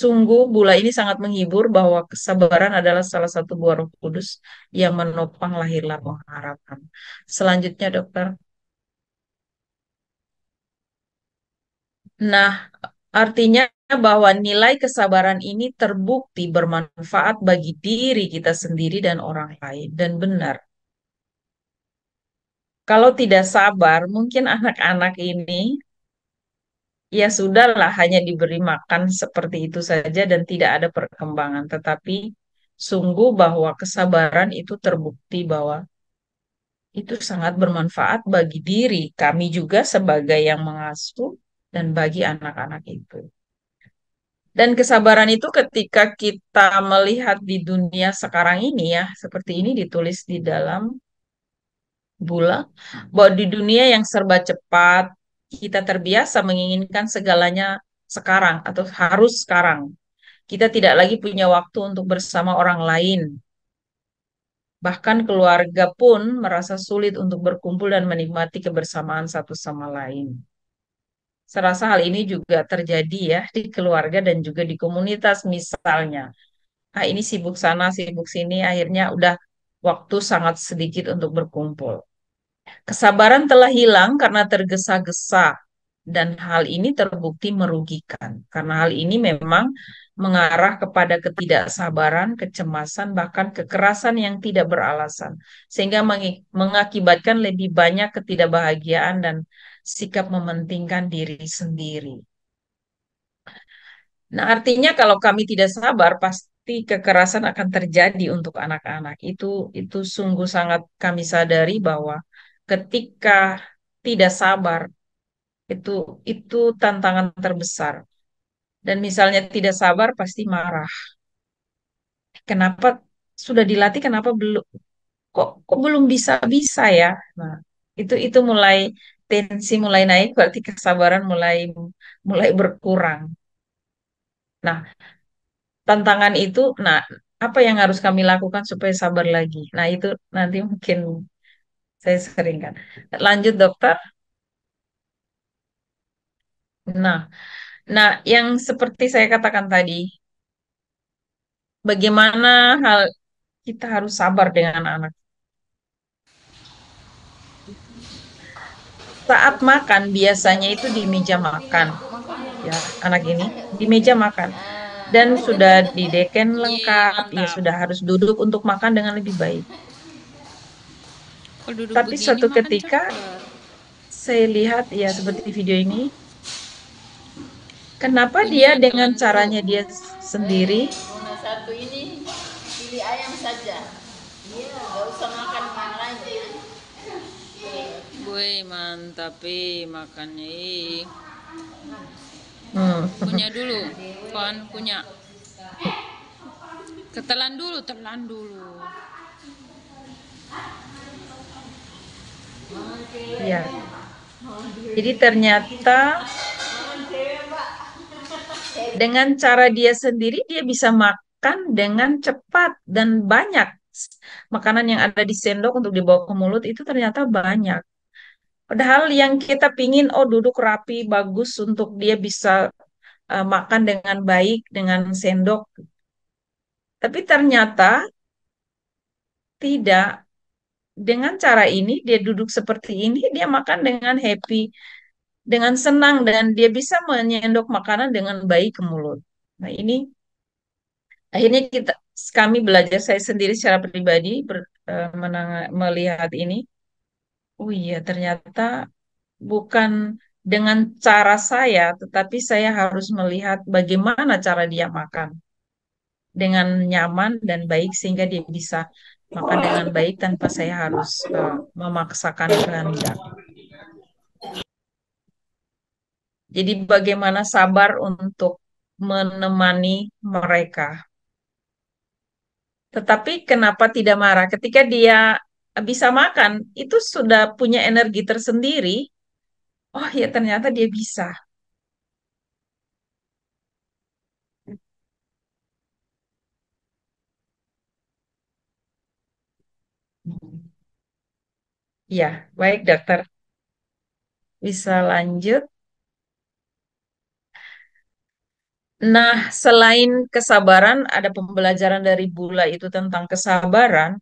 sungguh Bula ini sangat menghibur bahwa kesabaran adalah salah satu buah Roh Kudus yang menopang lahirlah pengharapan. Selanjutnya, dokter. Nah, artinya bahwa nilai kesabaran ini terbukti bermanfaat bagi diri kita sendiri dan orang lain. Dan benar, kalau tidak sabar, mungkin anak-anak ini ya sudahlah hanya diberi makan seperti itu saja dan tidak ada perkembangan. Tetapi sungguh bahwa kesabaran itu terbukti bahwa itu sangat bermanfaat bagi diri kami juga sebagai yang mengasuh dan bagi anak-anak itu. Dan kesabaran itu ketika kita melihat di dunia sekarang ini ya, seperti ini ditulis di dalam Bula, bahwa di dunia yang serba cepat, kita terbiasa menginginkan segalanya sekarang atau harus sekarang. Kita tidak lagi punya waktu untuk bersama orang lain. Bahkan keluarga pun merasa sulit untuk berkumpul dan menikmati kebersamaan satu sama lain. Serasa hal ini juga terjadi ya di keluarga dan juga di komunitas misalnya. Ah, ini sibuk sana, sibuk sini, akhirnya udah waktu sangat sedikit untuk berkumpul. Kesabaran telah hilang karena tergesa-gesa, dan hal ini terbukti merugikan. Karena hal ini memang mengarah kepada ketidaksabaran, kecemasan, bahkan kekerasan yang tidak beralasan, sehingga mengakibatkan lebih banyak ketidakbahagiaan dan sikap mementingkan diri sendiri. Nah, artinya kalau kami tidak sabar, pasti kekerasan akan terjadi untuk anak-anak. Itu sungguh sangat kami sadari bahwa ketika tidak sabar, itu itu tantangan terbesar. Dan misalnya tidak sabar, pasti marah. Kenapa sudah dilatih, kenapa belum? Kok belum bisa-bisa ya? Nah, itu mulai tensi mulai naik, berarti kesabaran mulai mulai berkurang. Nah, tantangan itu, nah, apa yang harus kami lakukan supaya sabar lagi? Nah, itu nanti mungkin saya sering kan. Lanjut, dokter. Nah, nah, yang seperti saya katakan tadi, bagaimana hal kita harus sabar dengan anak. Saat makan, biasanya itu di meja makan, ya, anak ini di meja makan. Dan sudah dideken Iya, lengkap, ya mantap. sudah harus duduk untuk makan dengan lebih baik. Kalau duduk Tapi begini suatu makan ketika cepet. saya lihat ya seperti video ini, kenapa Ini dia yang dengan terlalu. caranya dia sendiri, Nona satu ini pilih ayam saja. Iya, nggak usah makan yang lain ya. Wih, mantap makannya. Hmm. Punya dulu, Kon, punya. Ketelan dulu, telan dulu. Ya. Jadi ternyata dengan cara dia sendiri dia bisa makan dengan cepat dan banyak. Makanan yang ada di sendok untuk dibawa ke mulut itu ternyata banyak. Padahal yang kita pingin, oh duduk rapi, bagus untuk dia bisa makan dengan baik dengan sendok. Tapi ternyata tidak. Dengan cara ini, dia duduk seperti ini, dia makan dengan happy, dengan senang, dan dia bisa menyendok makanan dengan baik ke mulut. Nah, ini akhirnya kami belajar, saya sendiri secara pribadi melihat ini. Oh iya, ternyata bukan dengan cara saya, tetapi saya harus melihat bagaimana cara dia makan dengan nyaman dan baik sehingga dia bisa makan dengan baik tanpa saya harus memaksakan kehendak. Jadi bagaimana sabar untuk menemani mereka. Tetapi kenapa tidak marah? Ketika dia bisa makan, itu sudah punya energi tersendiri. Oh ya ternyata dia bisa. Ya, baik dokter. Bisa lanjut. Nah, selain kesabaran, ada pembelajaran dari Bula itu tentang kesabaran.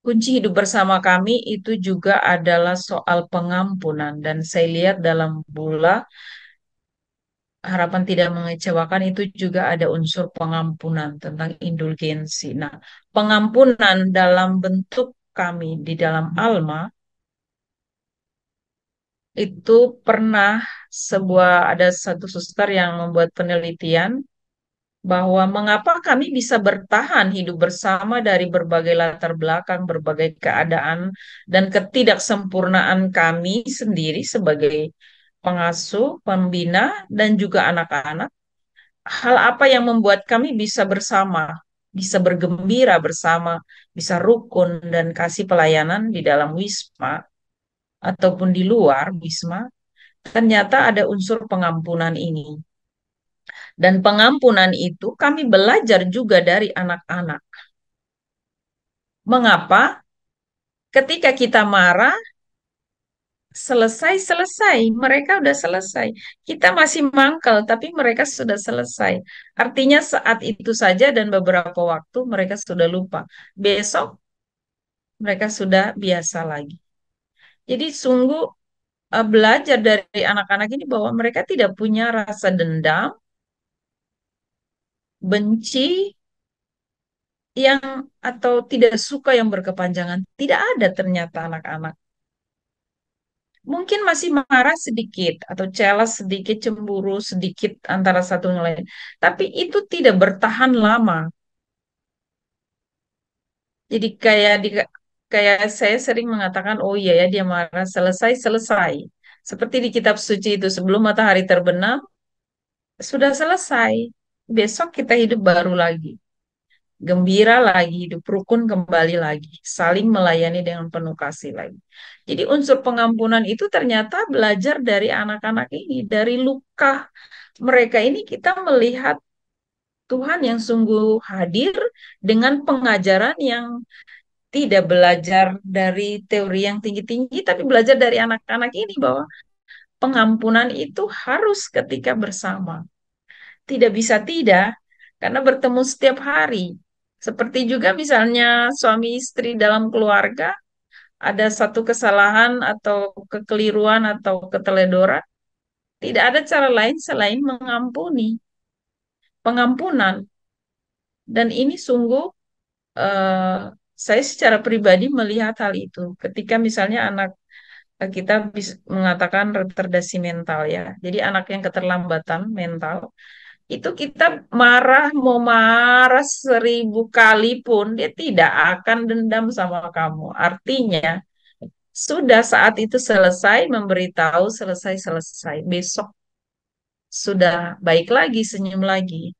Kunci hidup bersama kami itu juga adalah soal pengampunan. Dan saya lihat dalam Bula, harapan tidak mengecewakan itu juga ada unsur pengampunan tentang indulgensi. Nah, pengampunan dalam bentuk kami di dalam Alma itu pernah ada satu suster yang membuat penelitian bahwa mengapa kami bisa bertahan hidup bersama dari berbagai latar belakang, berbagai keadaan, dan ketidaksempurnaan kami sendiri sebagai pengasuh, pembina, dan juga anak-anak. Hal apa yang membuat kami bisa bersama, bisa bergembira bersama, bisa rukun dan kasih pelayanan di dalam Wisma ataupun di luar Wisma? Ternyata ada unsur pengampunan ini. Dan pengampunan itu kami belajar juga dari anak-anak. Mengapa? Ketika kita marah, selesai, mereka udah selesai. Kita masih mangkel, tapi mereka sudah selesai. Artinya saat itu saja dan beberapa waktu mereka sudah lupa. Besok mereka sudah biasa lagi. Jadi sungguh belajar dari anak-anak ini bahwa mereka tidak punya rasa dendam, benci, yang atau tidak suka yang berkepanjangan. Tidak ada ternyata anak-anak. Mungkin masih marah sedikit atau celas sedikit, cemburu sedikit antara satu dengan lain. Tapi itu tidak bertahan lama. Jadi kayak saya sering mengatakan, oh iya ya dia marah selesai. Seperti di kitab suci itu sebelum matahari terbenam sudah selesai. Besok kita hidup baru lagi. Gembira lagi, hidup rukun kembali lagi, saling melayani dengan penuh kasih lagi. Jadi unsur pengampunan itu ternyata belajar dari anak-anak ini, dari luka mereka ini kita melihat Tuhan yang sungguh hadir dengan pengajaran yang tidak belajar dari teori yang tinggi-tinggi, tapi belajar dari anak-anak ini bahwa pengampunan itu harus ketika bersama. Tidak bisa tidak, karena bertemu setiap hari. Seperti juga misalnya suami istri dalam keluarga, ada satu kesalahan atau kekeliruan atau keteledoran, tidak ada cara lain selain mengampuni, pengampunan. Dan ini sungguh eh, saya secara pribadi melihat hal itu. Ketika misalnya anak kita mengatakan retardasi mental ya, jadi anak yang keterlambatan mental, itu kita mau marah 1000 kali pun dia tidak akan dendam sama kamu. Artinya Sudah saat itu selesai, memberitahu selesai-selesai. Besok sudah baik lagi, senyum lagi.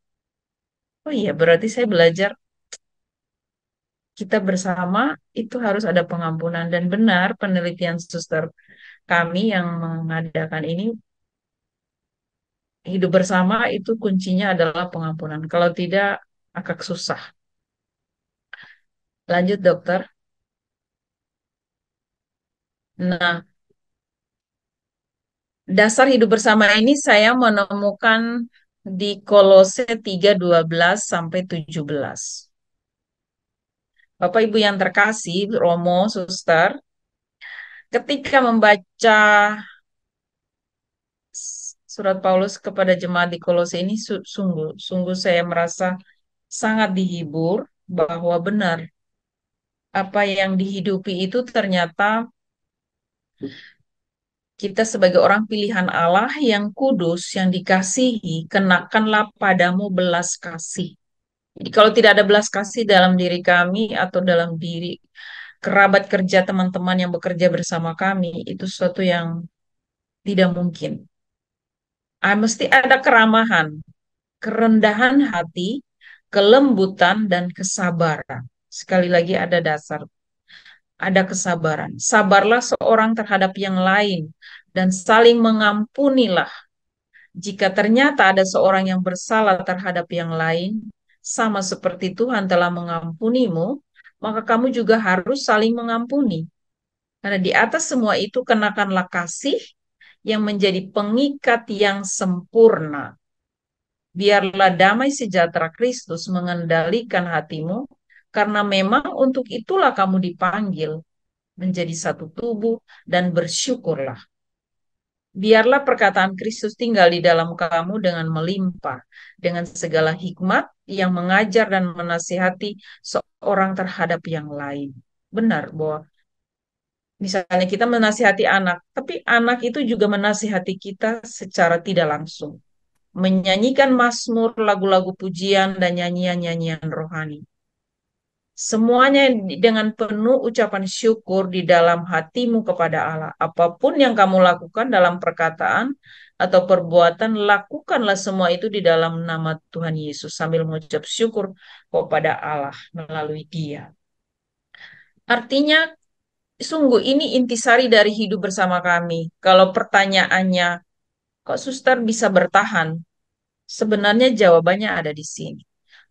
Oh iya, berarti saya belajar kita bersama itu harus ada pengampunan. Dan benar penelitian suster kami yang mengadakan ini, hidup bersama itu kuncinya adalah pengampunan. Kalau tidak, agak susah. Lanjut, dokter. Nah, dasar hidup bersama ini saya menemukan di Kolose 3:12 sampai 17. Bapak Ibu yang terkasih, Romo, Suster, ketika membaca surat Paulus kepada jemaat di Kolose ini sungguh saya merasa sangat dihibur bahwa benar apa yang dihidupi itu ternyata kita sebagai orang pilihan Allah yang kudus, yang dikasihi, kenakanlah padamu belas kasih. Jadi kalau tidak ada belas kasih dalam diri kami atau dalam diri kerabat kerja teman-teman yang bekerja bersama kami, itu sesuatu yang tidak mungkin. Mesti ada keramahan, kerendahan hati, kelembutan, dan kesabaran. Sekali lagi ada dasar, ada kesabaran. Sabarlah seorang terhadap yang lain, dan saling mengampunilah. Jika ternyata ada seorang yang bersalah terhadap yang lain, sama seperti Tuhan telah mengampunimu, maka kamu juga harus saling mengampuni. Karena di atas semua itu kenakanlah kasih yang menjadi pengikat yang sempurna. Biarlah damai sejahtera Kristus mengendalikan hatimu, karena memang untuk itulah kamu dipanggil menjadi satu tubuh dan bersyukurlah. Biarlah perkataan Kristus tinggal di dalam kamu dengan melimpah, dengan segala hikmat yang mengajar dan menasihati seorang terhadap yang lain. Benar bahwa misalnya kita menasihati anak, tapi anak itu juga menasihati kita secara tidak langsung. Menyanyikan mazmur, lagu-lagu pujian, dan nyanyian-nyanyian rohani. Semuanya dengan penuh ucapan syukur di dalam hatimu kepada Allah. Apapun yang kamu lakukan dalam perkataan atau perbuatan, lakukanlah semua itu di dalam nama Tuhan Yesus sambil mengucap syukur kepada Allah melalui Dia. Artinya, sungguh ini intisari dari hidup bersama kami. Kalau pertanyaannya, kok suster bisa bertahan? Sebenarnya jawabannya ada di sini.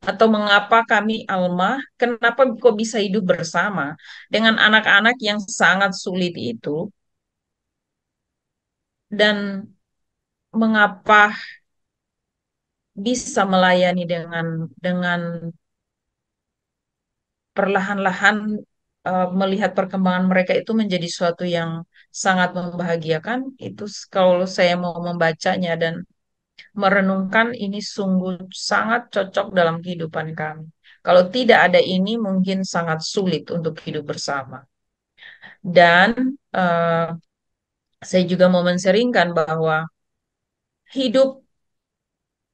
Atau mengapa kami Alma, kenapa kok bisa hidup bersama dengan anak-anak yang sangat sulit itu, dan mengapa bisa melayani dengan perlahan-lahan, melihat perkembangan mereka itu menjadi suatu yang sangat membahagiakan. Itu kalau saya mau membacanya dan merenungkan, ini sungguh sangat cocok dalam kehidupan kami. Kalau tidak ada ini, mungkin sangat sulit untuk hidup bersama. Dan saya juga mau menseringkan bahwa hidup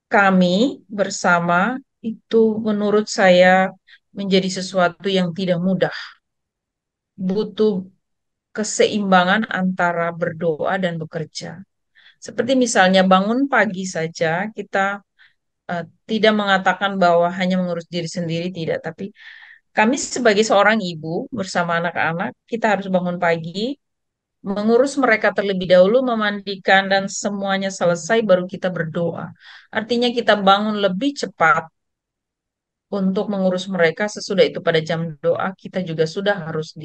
kami bersama itu menurut saya menjadi sesuatu yang tidak mudah. Butuh keseimbangan antara berdoa dan bekerja. Seperti misalnya bangun pagi saja, kita tidak mengatakan bahwa hanya mengurus diri sendiri, tidak. Tapi kami sebagai seorang ibu bersama anak-anak, kita harus bangun pagi, mengurus mereka terlebih dahulu, memandikan, dan semuanya selesai, baru kita berdoa. Artinya kita bangun lebih cepat untuk mengurus mereka. Sesudah itu pada jam doa, kita juga sudah harus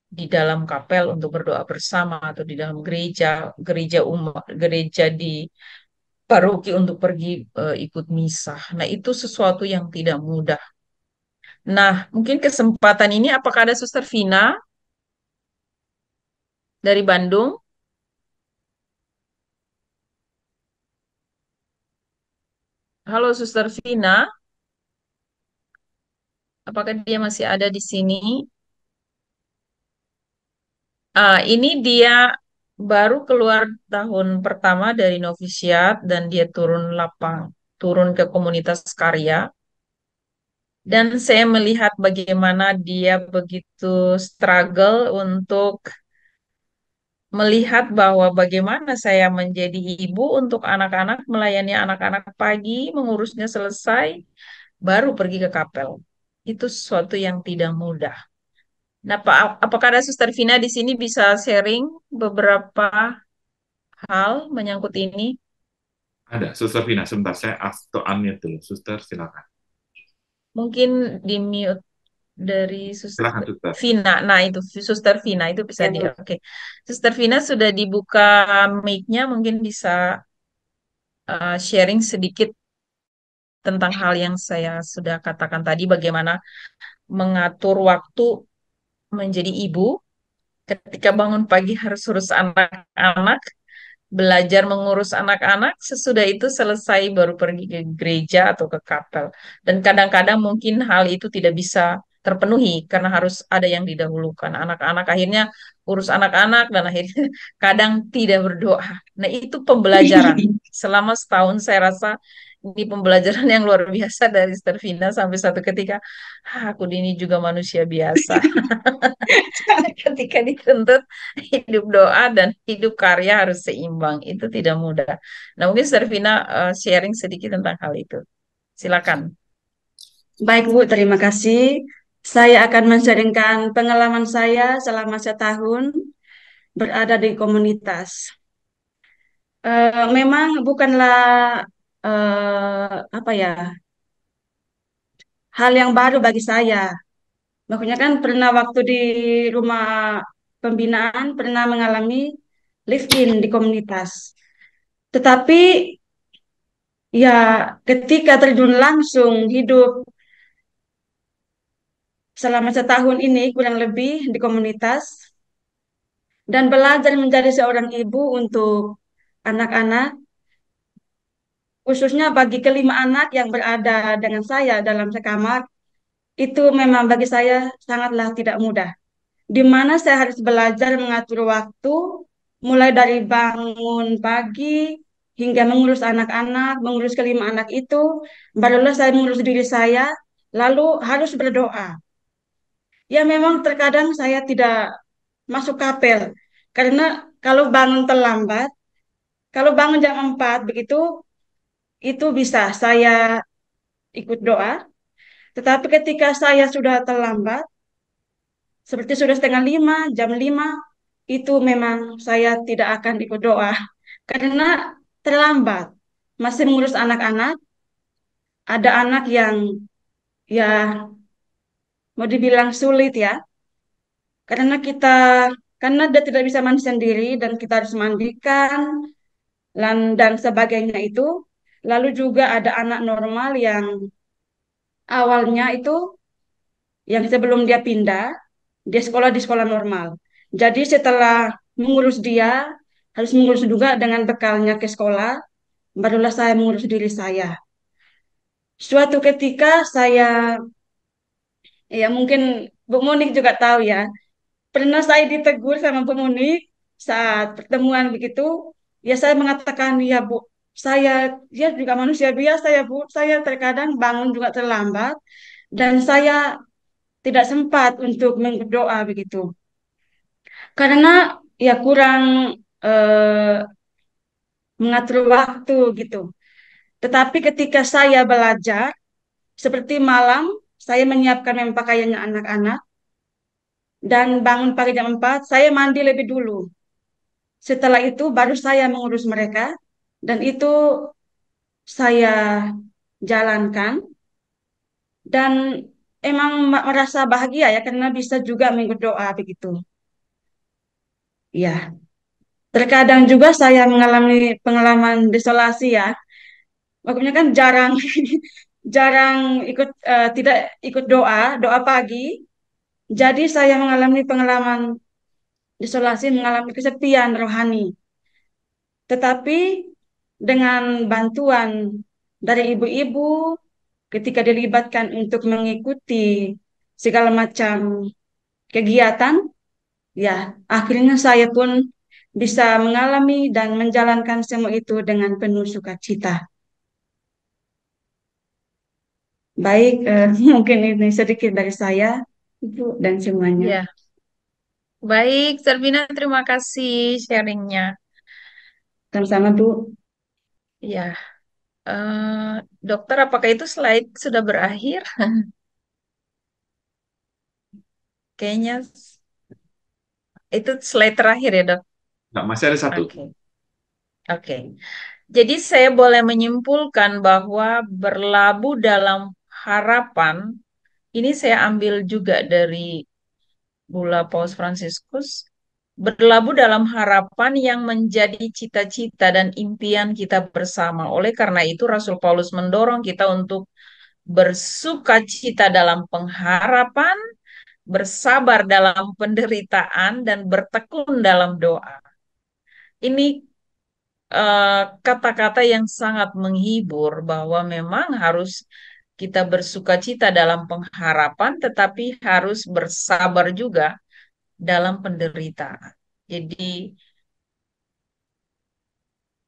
di dalam kapel untuk berdoa bersama, atau di dalam gereja umat, gereja di paroki untuk pergi ikut misa. Nah, itu sesuatu yang tidak mudah. Nah, mungkin kesempatan ini apakah ada Suster Vina dari Bandung? Halo Suster Vina, apakah dia masih ada di sini? Ini dia baru keluar tahun pertama dari novisiat dan dia turun ke komunitas karya. Dan saya melihat bagaimana dia begitu struggle untuk melihat bahwa bagaimana saya menjadi ibu untuk anak-anak, melayani anak-anak pagi, mengurusnya selesai, baru pergi ke kapel. Itu sesuatu yang tidak mudah. Nah, apakah ada Suster Vina di sini bisa sharing beberapa hal menyangkut ini? Ada, Suster Vina, sebentar saya atau unmute dulu. Suster, silakan. Mungkin di mute dari Silakan, Suster Suster. Vina. Nah, itu Suster Vina itu bisa Ya, di Bu. oke. Suster Vina sudah dibuka mic-nya, mungkin bisa sharing sedikit tentang hal yang saya sudah katakan tadi, bagaimana mengatur waktu menjadi ibu ketika bangun pagi harus urus anak-anak, belajar mengurus anak-anak, sesudah itu selesai baru pergi ke gereja atau ke kapel. Dan kadang-kadang mungkin hal itu tidak bisa terpenuhi karena harus ada yang didahulukan. Anak-anak akhirnya urus anak-anak dan akhirnya kadang tidak berdoa. Nah, itu pembelajaran. Selama setahun saya rasa ini pembelajaran yang luar biasa dari Stervina sampai satu ketika, aku ini juga manusia biasa. Ketika dituntut hidup doa dan hidup karya harus seimbang. Itu tidak mudah. Nah, mungkin Servina sharing sedikit tentang hal itu. Silakan. Baik Bu, terima kasih. Saya akan men-sharingkan pengalaman saya selama setahun berada di komunitas. Memang bukanlah apa ya, hal yang baru bagi saya. Makanya kan pernah waktu di rumah pembinaan pernah mengalami live-in di komunitas. Tetapi ya ketika terjun langsung hidup selama setahun ini kurang lebih di komunitas dan belajar menjadi seorang ibu untuk anak-anak, khususnya bagi kelima anak yang berada dengan saya dalam sekamar, itu memang bagi saya sangatlah tidak mudah. Di mana saya harus belajar mengatur waktu, mulai dari bangun pagi hingga mengurus anak-anak, mengurus kelima anak itu, barulah saya mengurus diri saya, lalu harus berdoa. Ya memang terkadang saya tidak masuk kapel, karena kalau bangun terlambat, kalau bangun jam 4 begitu, itu bisa saya ikut doa. Tetapi ketika saya sudah terlambat, seperti sudah setengah 5, jam 5, itu memang saya tidak akan ikut doa. Karena terlambat. Masih mengurus anak-anak, ada anak yang ya mau dibilang sulit ya. Karena karena dia tidak bisa mandi sendiri dan kita harus mandikan dan sebagainya itu. Lalu juga ada anak normal yang awalnya itu yang sebelum dia pindah, dia sekolah di sekolah normal. Jadi setelah mengurus dia, harus mengurus juga dengan bekalnya ke sekolah, barulah saya mengurus diri saya. Suatu ketika saya, ya mungkin Bu Monik juga tahu ya, pernah saya ditegur sama Bu Monik saat pertemuan begitu, ya saya mengatakan, ya Bu, saya ya juga manusia biasa ya Bu, saya terkadang bangun juga terlambat, dan saya tidak sempat untuk berdoa begitu. Karena ya kurang eh, mengatur waktu gitu. Tetapi ketika saya belajar, seperti malam, saya menyiapkan memang pakaiannya anak-anak, dan bangun pagi jam 4, saya mandi lebih dulu. Setelah itu baru saya mengurus mereka, dan itu saya jalankan, dan emang merasa bahagia ya, karena bisa juga mengikut doa begitu. Ya, terkadang juga saya mengalami pengalaman desolasi ya. Makanya kan jarang jarang tidak ikut doa pagi. Jadi saya mengalami pengalaman isolasi, mengalami kesepian rohani. Tetapi dengan bantuan dari ibu-ibu ketika dilibatkan untuk mengikuti segala macam kegiatan, ya akhirnya saya pun bisa mengalami dan menjalankan semua itu dengan penuh sukacita. Baik, mungkin ini sedikit dari saya, Ibu dan semuanya. Ya, Baik, Servina, terima kasih sharingnya. Sama-sama, Bu. Ya, dokter, apakah itu slide sudah berakhir? Kayaknya itu slide terakhir ya, dok. Nah, masih ada satu. Oke, oke. Jadi saya boleh menyimpulkan bahwa berlabuh dalam harapan, ini saya ambil juga dari Bula Paus Fransiskus, berlabuh dalam harapan yang menjadi cita-cita dan impian kita bersama. Oleh karena itu, Rasul Paulus mendorong kita untuk bersuka cita dalam pengharapan, bersabar dalam penderitaan, dan bertekun dalam doa. Ini kata-kata yang sangat menghibur bahwa memang harus kita bersuka cita dalam pengharapan, tetapi harus bersabar juga dalam penderitaan. Jadi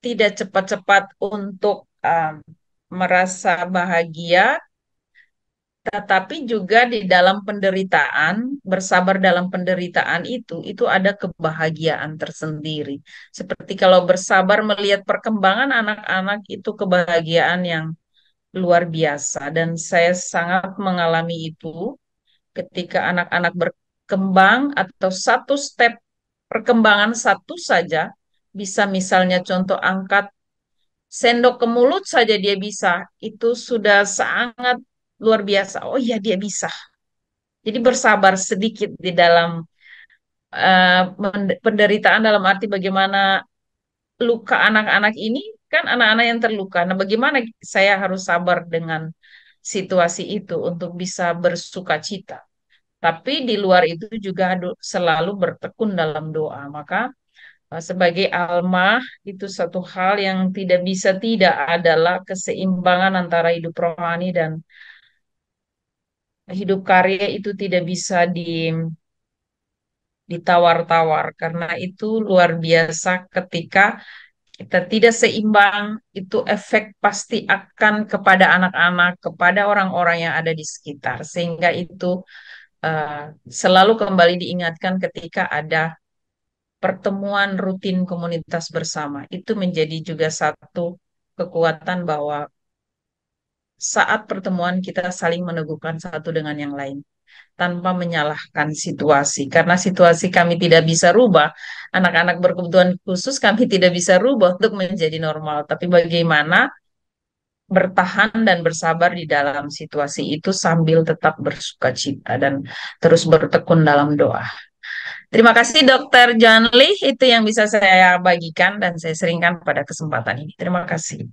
tidak cepat-cepat untuk merasa bahagia, tetapi juga di dalam penderitaan, bersabar dalam penderitaan itu ada kebahagiaan tersendiri. Seperti kalau bersabar melihat perkembangan anak-anak itu kebahagiaan yang luar biasa. Dan saya sangat mengalami itu ketika anak-anak berkembang atau satu step perkembangan satu saja, bisa misalnya contoh angkat sendok ke mulut saja dia bisa, itu sudah sangat luar biasa. Oh iya dia bisa. Jadi bersabar sedikit di dalam penderitaan dalam arti bagaimana luka anak-anak ini kan anak-anak yang terluka. Nah, bagaimana saya harus sabar dengan situasi itu untuk bisa bersuka cita. Tapi di luar itu juga selalu bertekun dalam doa. Maka sebagai almah itu satu hal yang tidak bisa tidak adalah keseimbangan antara hidup rohani dan hidup karya itu tidak bisa ditawar-tawar karena itu luar biasa ketika kita tidak seimbang itu efek pasti akan kepada anak-anak, kepada orang-orang yang ada di sekitar sehingga itu selalu kembali diingatkan ketika ada pertemuan rutin komunitas bersama. Itu menjadi juga satu kekuatan bahwa saat pertemuan kita saling meneguhkan satu dengan yang lain tanpa menyalahkan situasi. Karena situasi kami tidak bisa rubah, anak-anak berkebutuhan khusus kami tidak bisa rubah untuk menjadi normal. Tapi bagaimana bertahan dan bersabar di dalam situasi itu sambil tetap bersuka cita dan terus bertekun dalam doa. Terima kasih Dokter John Lee, itu yang bisa saya bagikan dan saya seringkan pada kesempatan ini. Terima kasih.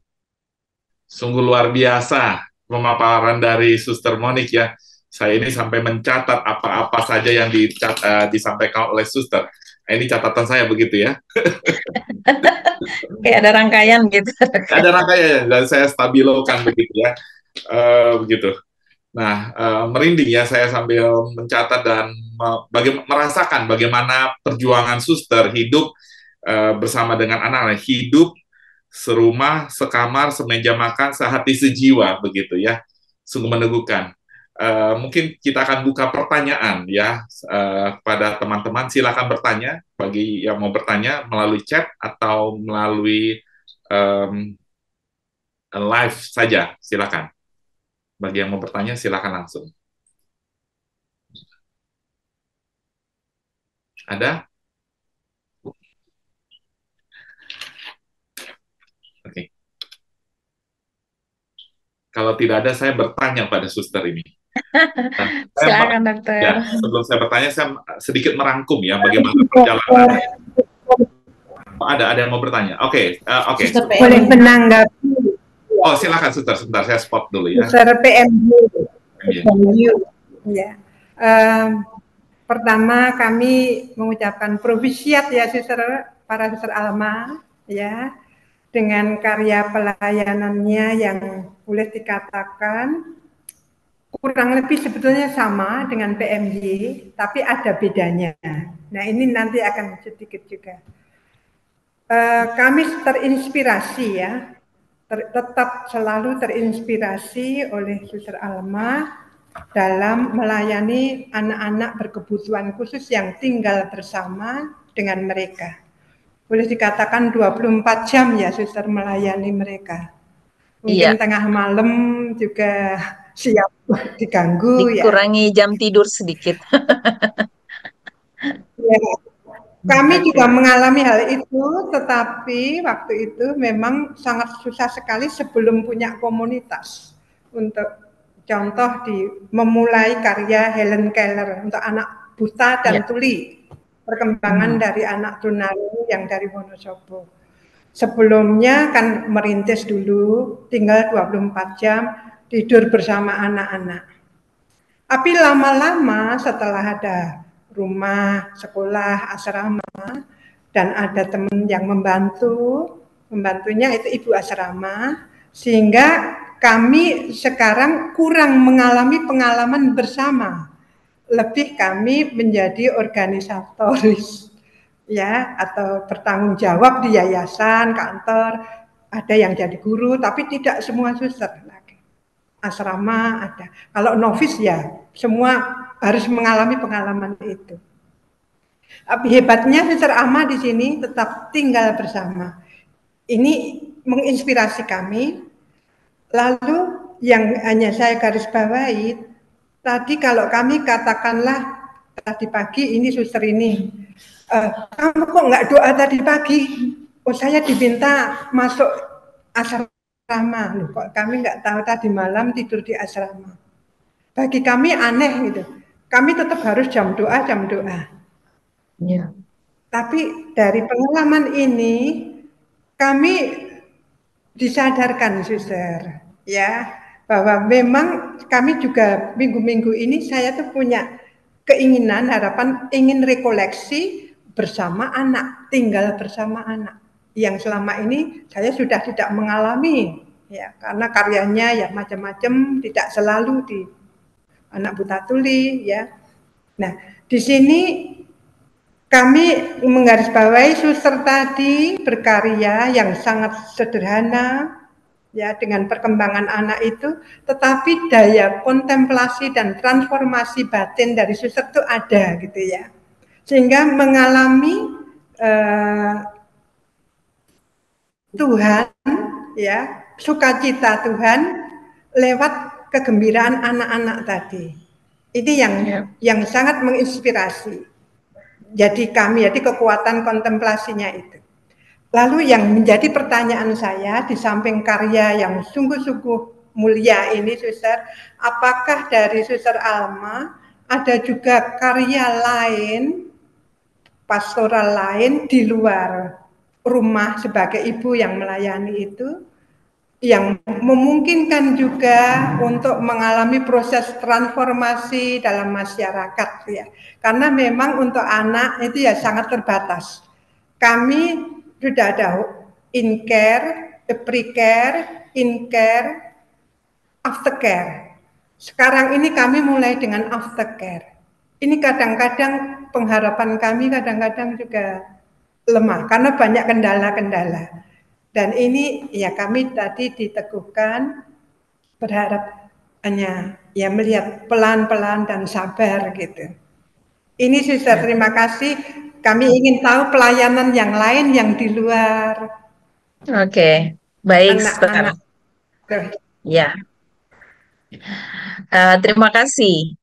Sungguh luar biasa pemaparan dari Suster Monik ya. Saya ini sampai mencatat apa-apa saja yang disampaikan oleh Suster. Nah, ini catatan saya begitu ya. Kayak ada rangkaian gitu. Ada rangkaian dan saya stabilokan begitu ya. Begitu. Nah, merinding ya saya sambil mencatat dan merasakan bagaimana perjuangan Suster hidup bersama dengan anak-anak, hidup serumah, sekamar, semeja makan, sehati sejiwa begitu ya. Sungguh meneguhkan. Mungkin kita akan buka pertanyaan ya kepada teman-teman. Silakan bertanya bagi yang mau bertanya melalui chat atau melalui live saja. Silakan. Bagi yang mau bertanya silakan langsung. Ada? Oke. Kalau tidak ada, saya bertanya pada suster ini. Silakan dokter. Ya, sebelum saya bertanya, saya sedikit merangkum ya bagaimana perjalanan. Ada yang mau bertanya. Oke. Boleh menanggapi. Oh, silakan suster. Sebentar, saya spot dulu ya. Suster PMU. Ya. Pertama kami mengucapkan provisiat ya para suster Alma ya dengan karya pelayanannya yang boleh dikatakan kurang lebih sebetulnya sama dengan PMJ, tapi ada bedanya. Nah ini nanti akan sedikit juga. Kami terinspirasi ya, tetap selalu terinspirasi oleh Suster Alma dalam melayani anak-anak berkebutuhan khusus yang tinggal bersama dengan mereka. Boleh dikatakan 24 jam ya suster melayani mereka. Mungkin Iya, tengah malam juga siap diganggu ya. dikurangi jam tidur sedikit. Ya. Kami juga Oke. mengalami hal itu, tetapi waktu itu memang sangat susah sekali sebelum punya komunitas. Untuk contoh memulai karya Helen Keller untuk anak buta Ya. dan tuli, perkembangan dari anak tunarungu yang dari Wonosobo. Sebelumnya kan merintis dulu, tinggal 24 jam, tidur bersama anak-anak. Tapi lama-lama setelah ada rumah, sekolah, asrama, dan ada teman yang membantunya itu ibu asrama, sehingga kami sekarang kurang mengalami pengalaman bersama. Lebih kami menjadi organisatoris ya, atau bertanggung jawab di yayasan, kantor, ada yang jadi guru, tapi tidak semua suster lagi. Asrama ada. Kalau novis ya semua harus mengalami pengalaman itu. Tapi hebatnya Suster Ama di sini tetap tinggal bersama. Ini menginspirasi kami. Lalu yang hanya saya garis bawahi, tadi kalau kami katakanlah tadi pagi ini suster ini, kamu kok nggak doa tadi pagi? Oh saya diminta masuk asrama, loh kok kami nggak tahu tadi malam tidur di asrama. Bagi kami aneh gitu. Kami tetap harus jam doa. Ya. Tapi dari pengalaman ini kami disadarkan suster ya bahwa memang kami juga minggu-minggu ini saya tuh punya keinginan harapan ingin rekoleksi bersama anak, tinggal bersama anak yang selama ini saya sudah tidak mengalami ya karena karyanya ya macam-macam tidak selalu di anak buta tuli ya. Nah, di sini kami menggarisbawahi suster tadi berkarya yang sangat sederhana ya dengan perkembangan anak itu, tetapi daya kontemplasi dan transformasi batin dari suster itu ada gitu ya. Sehingga mengalami Tuhan ya, sukacita Tuhan lewat kegembiraan anak-anak tadi. Ini yang sangat menginspirasi. Jadi kami, jadi kekuatan kontemplasinya itu. Lalu yang menjadi pertanyaan saya, di samping karya yang sungguh-sungguh mulia ini, Suster, apakah dari Suster Alma ada juga karya lain, pastoral lain di luar rumah sebagai ibu yang melayani itu, yang memungkinkan juga untuk mengalami proses transformasi dalam masyarakat ya. Karena memang untuk anak itu ya sangat terbatas. Kami sudah ada in care, pre-care, in care, aftercare. Sekarang ini kami mulai dengan aftercare. Ini kadang-kadang pengharapan kami kadang-kadang juga lemah karena banyak kendala-kendala. Dan ini ya kami tadi diteguhkan berharap hanya ya melihat pelan-pelan dan sabar gitu. Ini Suster, terima kasih. Kami ingin tahu pelayanan yang lain yang di luar Oke, baik, anak-anak. Ya, terima kasih.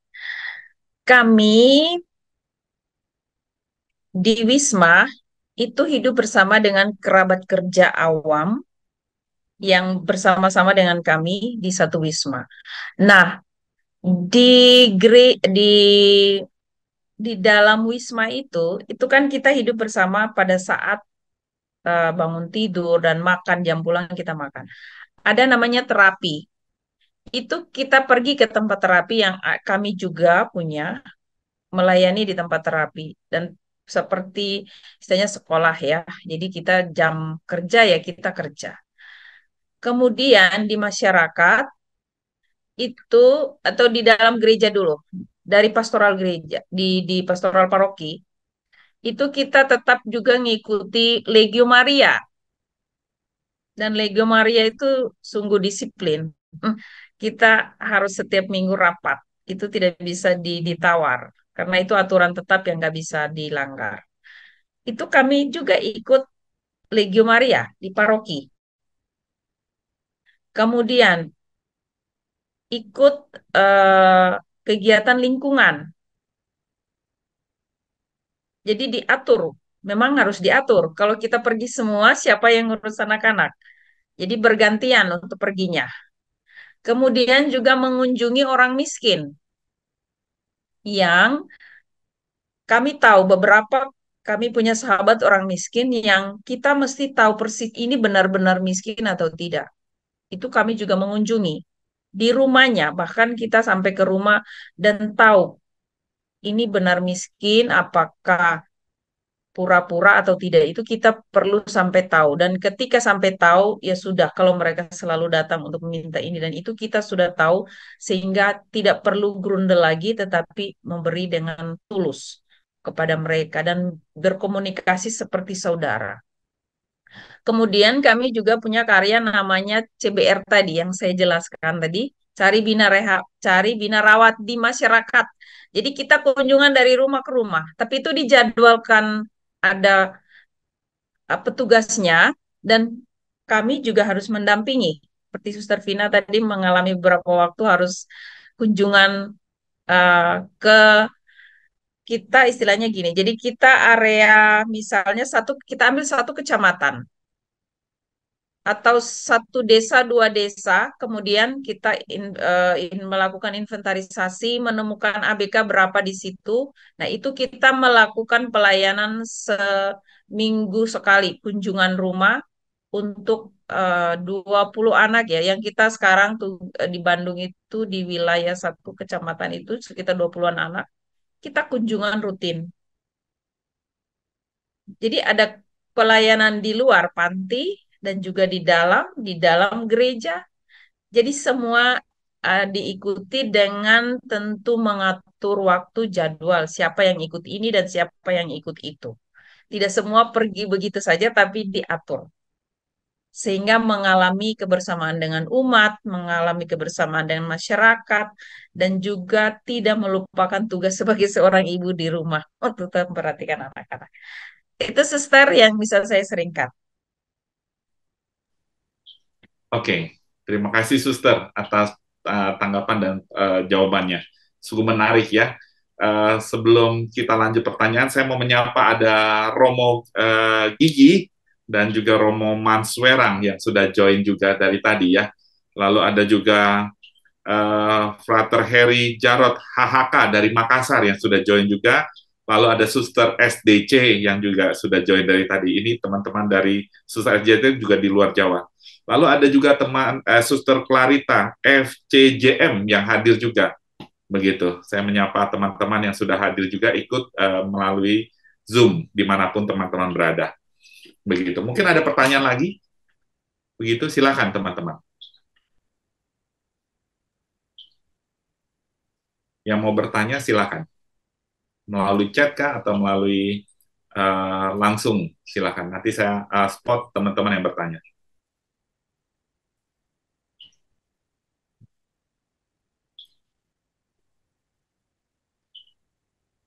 Kami di Wisma itu hidup bersama dengan kerabat kerja awam yang bersama-sama dengan kami di satu Wisma. Nah, di dalam Wisma itu kan kita hidup bersama pada saat bangun tidur dan makan, jam pulang kita makan. Ada namanya terapi. Itu kita pergi ke tempat terapi yang kami juga punya, melayani di tempat terapi. Dan seperti istilahnya sekolah ya. Jadi kita jam kerja ya kita kerja. Kemudian di masyarakat itu atau di dalam gereja dulu, dari pastoral gereja, di pastoral paroki, itu kita tetap juga ngikuti Legio Maria. Dan Legio Maria itu sungguh disiplin. Kita harus setiap minggu rapat. itu tidak bisa ditawar karena itu aturan tetap yang nggak bisa dilanggar. Itu kami juga ikut Legio Maria di paroki. Kemudian ikut eh, kegiatan lingkungan. Jadi diatur, memang harus diatur. Kalau kita pergi semua, siapa yang ngurus anak-anak? Jadi bergantian untuk perginya. Kemudian juga mengunjungi orang miskin yang kami tahu beberapa kami punya sahabat orang miskin yang kita mesti tahu persis ini benar-benar miskin atau tidak. Itu kami juga mengunjungi di rumahnya, bahkan kita sampai ke rumah dan tahu ini benar miskin, apakah pura-pura atau tidak itu kita perlu sampai tahu dan ketika sampai tahu ya sudah kalau mereka selalu datang untuk meminta ini dan itu kita sudah tahu sehingga tidak perlu grundel lagi tetapi memberi dengan tulus kepada mereka dan berkomunikasi seperti saudara. Kemudian kami juga punya karya namanya CBR tadi yang saya jelaskan tadi, cari bina reha, cari bina rawat di masyarakat. Jadi kita kunjungan dari rumah ke rumah, tapi itu dijadwalkan ada petugasnya dan kami juga harus mendampingi. Seperti Suster Vina tadi mengalami beberapa waktu harus kunjungan eh, ke kita istilahnya gini. Jadi kita area misalnya kita ambil satu kecamatan atau satu desa dua desa, kemudian kita melakukan inventarisasi, menemukan ABK berapa di situ. Nah, itu kita melakukan pelayanan seminggu sekali kunjungan rumah untuk 20 anak ya. Yang kita sekarang tuh di Bandung itu di wilayah satu kecamatan itu sekitar 20-an anak. Kita kunjungan rutin. Jadi ada pelayanan di luar panti dan juga di dalam gereja. Jadi semua diikuti dengan tentu mengatur waktu jadwal siapa yang ikut ini dan siapa yang ikut itu. Tidak semua pergi begitu saja tapi diatur. Sehingga mengalami kebersamaan dengan umat, mengalami kebersamaan dengan masyarakat, dan juga tidak melupakan tugas sebagai seorang ibu di rumah untuk tetap memperhatikan anak-anak. Itu suster yang bisa saya seringkan. Oke, terima kasih Suster atas tanggapan dan jawabannya. Sungguh menarik ya. Sebelum kita lanjut pertanyaan, saya mau menyapa ada Romo Gigi dan juga Romo Manswerang yang sudah join juga dari tadi ya. Lalu ada juga Frater Harry Jarot HHK dari Makassar yang sudah join juga. Lalu ada Suster SDC yang juga sudah join dari tadi. Ini teman-teman dari Suster SDC juga di luar Jawa. Lalu ada juga teman Suster Clarita FCJM yang hadir juga. Begitu. Saya menyapa teman-teman yang sudah hadir juga ikut melalui Zoom dimanapun teman-teman berada. Begitu. Mungkin ada pertanyaan lagi? Begitu. Silakan teman-teman. Yang mau bertanya silakan. Melalui chat kah atau melalui langsung silakan. Nanti saya spot teman-teman yang bertanya.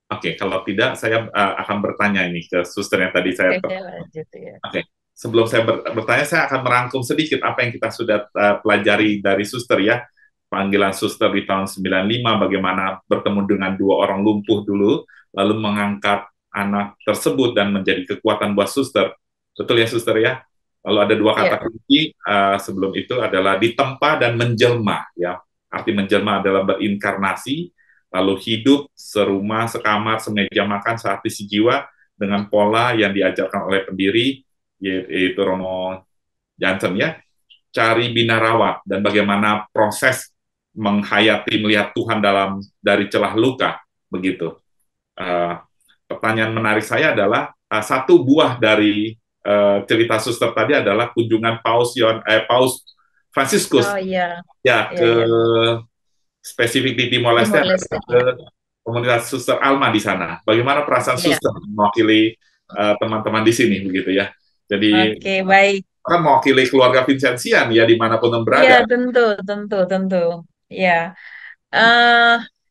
Oke, kalau tidak saya akan bertanya ini ke suster yang tadi saya. Oke, sebelum saya bertanya, saya akan merangkum sedikit apa yang kita sudah pelajari dari suster ya. Panggilan suster di tahun 95, bagaimana bertemu dengan 2 orang lumpuh dulu, lalu mengangkat anak tersebut dan menjadi kekuatan buat suster. Betul ya suster ya? Lalu ada 2 kata kunci sebelum itu adalah ditempa dan menjelma ya. Arti menjelma adalah berinkarnasi, lalu hidup serumah, sekamar, semeja makan, searti sejiwa dengan pola yang diajarkan oleh pendiri, yaitu Romo Johnson ya, cari bina rawat, dan bagaimana proses menghayati melihat Tuhan dari celah luka, begitu. Pertanyaan menarik saya adalah, satu buah dari cerita suster tadi adalah kunjungan Paus Fransiskus ke spesifik di Timor Leste ke komunitas Suster Alma di sana. Bagaimana perasaan suster mewakili teman-teman di sini begitu ya. Jadi baik. Kan mewakili keluarga Vincentian ya dimanapun berada. Ya tentu. Ya,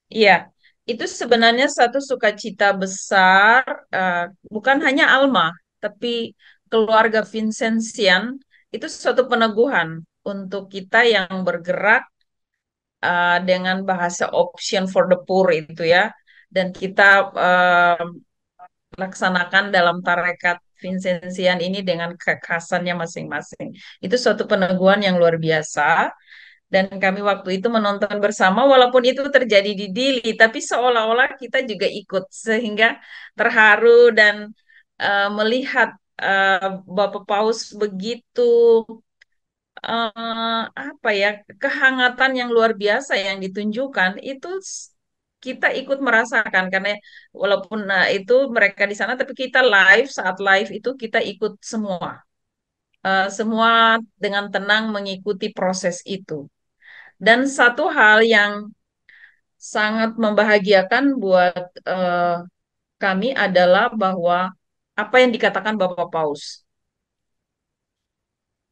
Iya, itu sebenarnya satu sukacita besar, eh, bukan hanya Alma, tapi keluarga Vincentian itu suatu peneguhan untuk kita yang bergerak dengan bahasa option for the poor itu ya, dan kita eh, laksanakan dalam tarekat Vincentian ini dengan kekhasannya masing-masing. Itu suatu peneguhan yang luar biasa. Dan kami waktu itu menonton bersama, walaupun itu terjadi di Dili, tapi seolah-olah kita juga ikut, sehingga terharu dan melihat Bapak Paus begitu apa ya, kehangatan yang luar biasa yang ditunjukkan itu kita ikut merasakan karena walaupun itu mereka di sana, tapi kita live, saat live itu kita ikut semua. Semua dengan tenang mengikuti proses itu. Dan satu hal yang sangat membahagiakan buat kami adalah bahwa apa yang dikatakan Bapak Paus,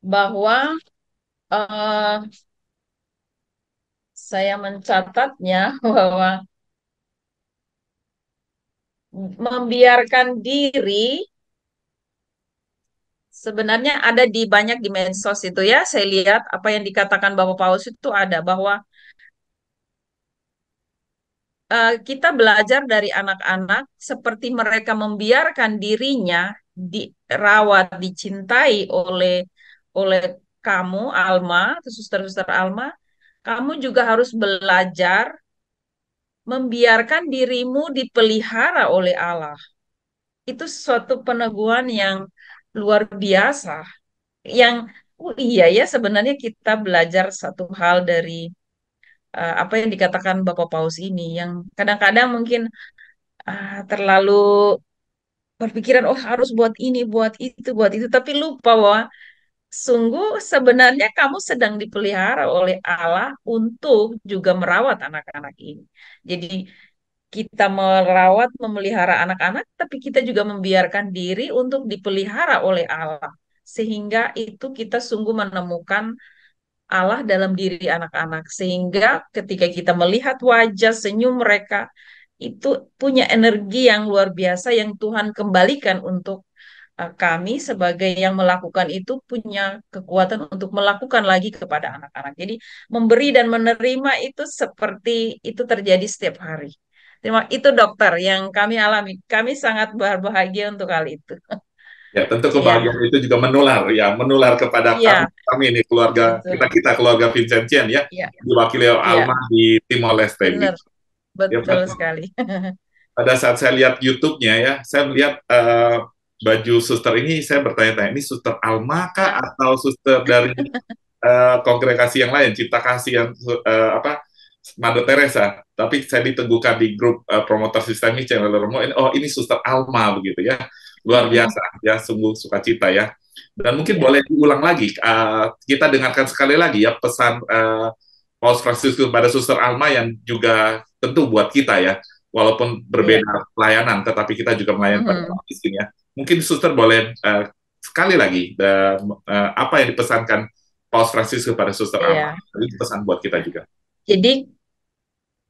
bahwa eh, saya mencatatnya bahwa membiarkan diri sebenarnya ada di banyak di medsos itu ya. Saya lihat apa yang dikatakan Bapak Paus itu ada bahwa kita belajar dari anak-anak seperti mereka membiarkan dirinya dirawat, dicintai oleh oleh kamu, Alma, atau suster-suster Alma. Kamu juga harus belajar membiarkan dirimu dipelihara oleh Allah. Itu suatu peneguhan yang luar biasa. Yang, oh iya ya, sebenarnya kita belajar satu hal dari apa yang dikatakan Bapak Paus ini, yang kadang-kadang mungkin terlalu berpikiran, oh harus buat ini, buat itu, tapi lupa bahwa sungguh sebenarnya kamu sedang dipelihara oleh Allah untuk juga merawat anak-anak ini. Jadi kita merawat, memelihara anak-anak, tapi kita juga membiarkan diri untuk dipelihara oleh Allah. Sehingga itu kita sungguh menemukan Allah dalam diri anak-anak. Sehingga ketika kita melihat wajah senyum mereka, itu punya energi yang luar biasa yang Tuhan kembalikan untuk kami sebagai yang melakukan itu punya kekuatan untuk melakukan lagi kepada anak-anak. Jadi memberi dan menerima itu seperti itu terjadi setiap hari. Itu dokter yang kami alami. Kami sangat berbahagia untuk hal itu. Ya, tentu Iya, kebahagiaan itu juga menular, ya, menular kepada iya, kami ini keluarga betul. kita keluarga Vincentian ya, Iya, diwakili oleh iya, Alma di Timor Leste benar, gitu. Ya, betul sekali. pada saat saya lihat YouTube-nya ya, saya melihat baju suster ini, saya bertanya-tanya, ini suster Alma kah atau suster dari kongregasi yang lain, Cipta Kasih yang apa Mother Teresa, tapi saya diteguhkan di grup promotor sistemik channel Romo, oh ini suster Alma begitu ya, luar biasa ya, sungguh sukacita ya. Dan mungkin Iya, boleh diulang lagi, kita dengarkan sekali lagi ya pesan Paus Fransiskus kepada suster Alma yang juga tentu buat kita ya, walaupun iya. berbeda pelayanan, tetapi kita juga melayani pada Mhm. orang miskin ya. Mungkin suster boleh sekali lagi apa yang dipesankan Paus Fransiskus kepada suster Alma, Iya. itu pesan buat kita juga. Jadi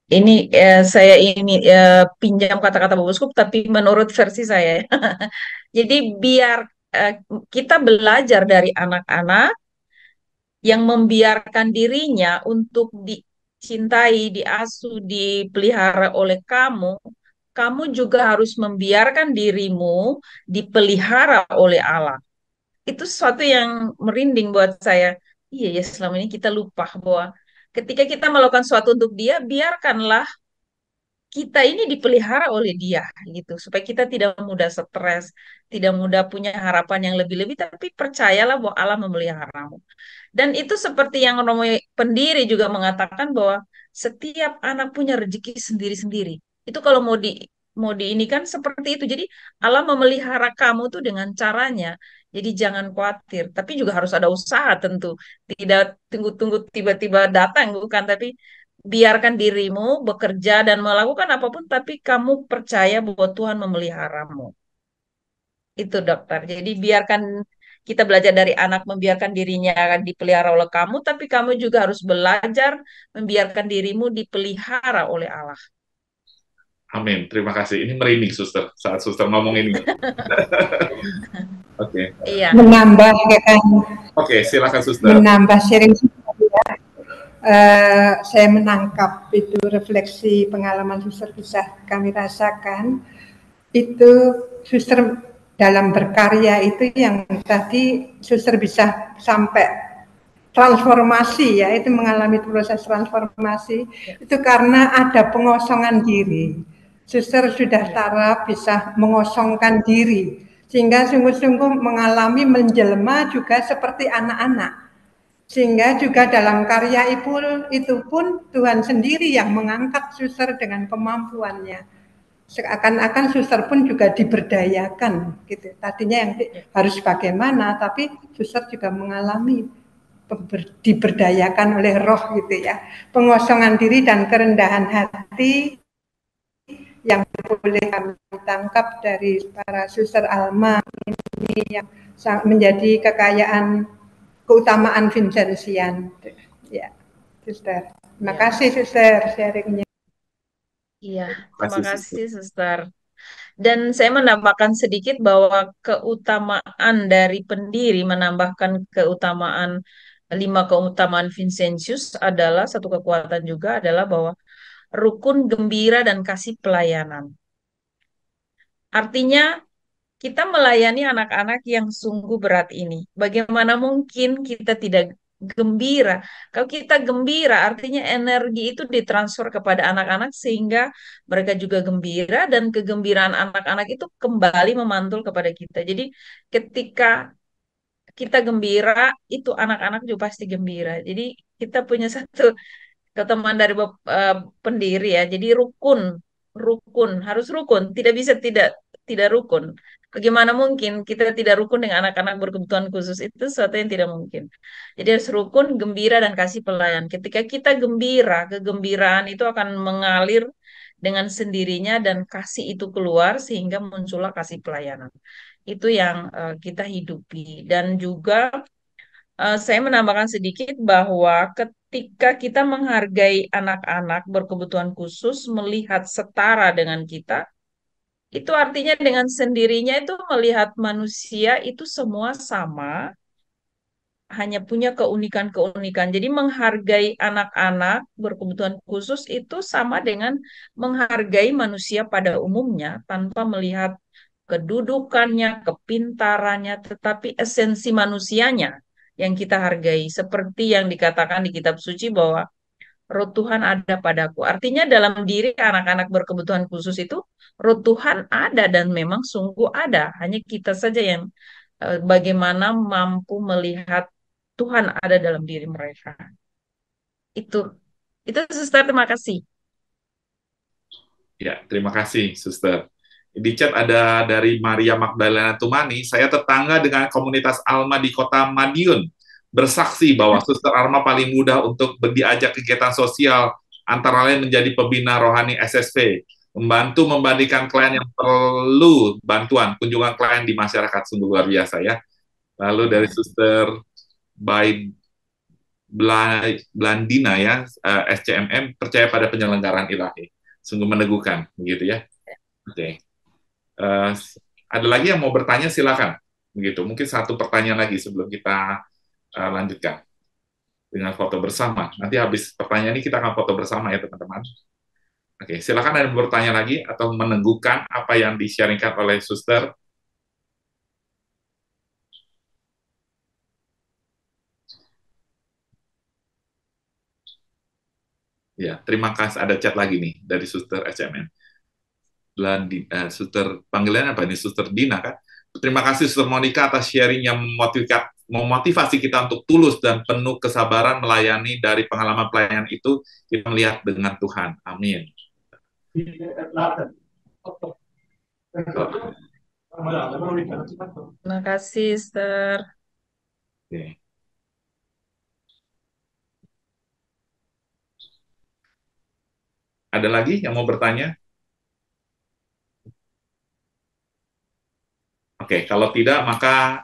ini saya ini pinjam kata-kata Bu Uskup, tapi menurut versi saya. Jadi biar eh, kita belajar dari anak-anak yang membiarkan dirinya untuk dicintai, diasuh, dipelihara oleh kamu, kamu juga harus membiarkan dirimu dipelihara oleh Allah. Itu sesuatu yang merinding buat saya. Iya ya, selama ini kita lupa bahwa ketika kita melakukan sesuatu untuk dia, biarkanlah kita ini dipelihara oleh dia gitu, supaya kita tidak mudah stres, tidak mudah punya harapan yang lebih-lebih, tapi percayalah bahwa Allah memeliharamu. Dan itu seperti yang Romo pendiri juga mengatakan bahwa setiap anak punya rezeki sendiri-sendiri. Itu kalau mau di ini kan seperti itu. Jadi Allah memelihara kamu tuh dengan caranya. Jadi jangan khawatir, tapi juga harus ada usaha tentu. Tidak tunggu-tunggu tiba-tiba datang bukan, tapi biarkan dirimu bekerja dan melakukan apapun, tapi kamu percaya bahwa Tuhan memeliharamu. Itu dokter. Jadi biarkan kita belajar dari anak membiarkan dirinya dipelihara oleh kamu, tapi kamu juga harus belajar membiarkan dirimu dipelihara oleh Allah. Amin. Terima kasih. Ini merinding, Suster, saat Suster ngomong ini. Oke. Iya. Menambah kan, Oke, silakan Suster. menambah sharing ya. Saya menangkap itu refleksi pengalaman suster bisa kami rasakan. Itu suster dalam berkarya itu yang tadi suster bisa sampai transformasi ya, itu mengalami proses transformasi itu karena ada pengosongan diri. Suster sudah taraf bisa mengosongkan diri sehingga sungguh-sungguh mengalami menjelma juga seperti anak-anak. Sehingga juga dalam karya itu pun Tuhan sendiri yang mengangkat suster dengan kemampuannya. Seakan-akan suster pun juga diberdayakan gitu. Tadinya yang harus bagaimana, tapi suster juga mengalami diberdayakan oleh roh gitu ya. Pengosongan diri dan kerendahan hati yang boleh kami tangkap dari para suster Alma ini yang menjadi kekayaan keutamaan Vincentian. Ya, suster. Terima kasih suster sharingnya. Iya, terima kasih Suster. Dan saya menambahkan sedikit bahwa keutamaan dari pendiri menambahkan keutamaan 5 keutamaan Vincentius adalah satu kekuatan juga adalah bahwa rukun, gembira, dan kasih pelayanan. Artinya kita melayani anak-anak yang sungguh berat ini. Bagaimana mungkin kita tidak gembira? Kalau kita gembira, artinya energi itu ditransfer kepada anak-anak sehingga mereka juga gembira dan kegembiraan anak-anak itu kembali memantul kepada kita. Jadi ketika kita gembira, itu anak-anak juga pasti gembira. Jadi kita punya satu keutamaan dari pendiri ya. Jadi rukun, rukun harus rukun. Tidak bisa tidak rukun. Bagaimana mungkin kita tidak rukun dengan anak-anak berkebutuhan khusus itu sesuatu yang tidak mungkin. Jadi harus rukun, gembira dan kasih pelayan. Ketika kita gembira, kegembiraan itu akan mengalir dengan sendirinya dan kasih itu keluar sehingga muncullah kasih pelayanan. Itu yang kita hidupi dan juga saya menambahkan sedikit bahwa ketika kita menghargai anak-anak berkebutuhan khusus, melihat setara dengan kita, itu artinya dengan sendirinya itu melihat manusia itu semua sama, hanya punya keunikan-keunikan. Jadi menghargai anak-anak berkebutuhan khusus itu sama dengan menghargai manusia pada umumnya, tanpa melihat kedudukannya, kepintarannya, tetapi esensi manusianya yang kita hargai. Seperti yang dikatakan di kitab suci bahwa roh Tuhan ada padaku. Artinya dalam diri anak-anak berkebutuhan khusus itu roh Tuhan ada dan memang sungguh ada. Hanya kita saja yang bagaimana mampu melihat Tuhan ada dalam diri mereka. Itu Suster, terima kasih. Ya, terima kasih, Suster. Di chat ada dari Maria Magdalena Tumani, saya tetangga dengan komunitas Alma di kota Madiun, bersaksi bahwa Suster Alma paling mudah untuk diajak kegiatan sosial, antara lain menjadi pembina rohani SSP, membantu membandingkan klien yang perlu bantuan, kunjungan klien di masyarakat, sungguh luar biasa ya. Lalu dari Suster Blandina ya, SCMM, percaya pada penyelenggaraan ilahi. Sungguh meneguhkan, begitu ya. Oke. Ada lagi yang mau bertanya, silakan. Begitu. Mungkin satu pertanyaan lagi sebelum kita lanjutkan dengan foto bersama. Nanti habis pertanyaan ini kita akan foto bersama ya teman-teman. Oke, silakan ada yang bertanya lagi atau meneguhkan apa yang di-sharingkan oleh Suster. Ya, terima kasih. Ada chat lagi nih dari Suster SMN. Suster panggilannya apa ini? Suster Dina kan? Terima kasih Suster Monica atas sharing yang memotivasi kita untuk tulus dan penuh kesabaran melayani. Dari pengalaman pelayanan itu kita melihat dengan Tuhan. Amin. Terima kasih, Suster. Oke. Ada lagi yang mau bertanya? Oke, kalau tidak maka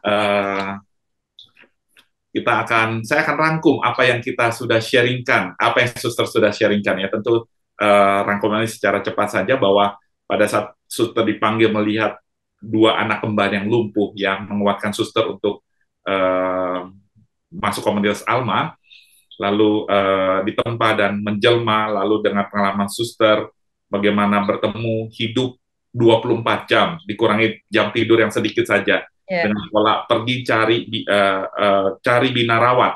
saya akan rangkum apa yang kita sudah sharingkan, apa yang Suster sudah sharingkan ya. Tentu rangkumannya secara cepat saja bahwa pada saat suster dipanggil melihat dua anak kembar yang lumpuh yang menguatkan suster untuk masuk komunitas Alma, lalu ditempa dan menjelma, lalu dengan pengalaman suster, bagaimana bertemu hidup 24 jam, dikurangi jam tidur yang sedikit saja, dengan pola pergi cari binarawat,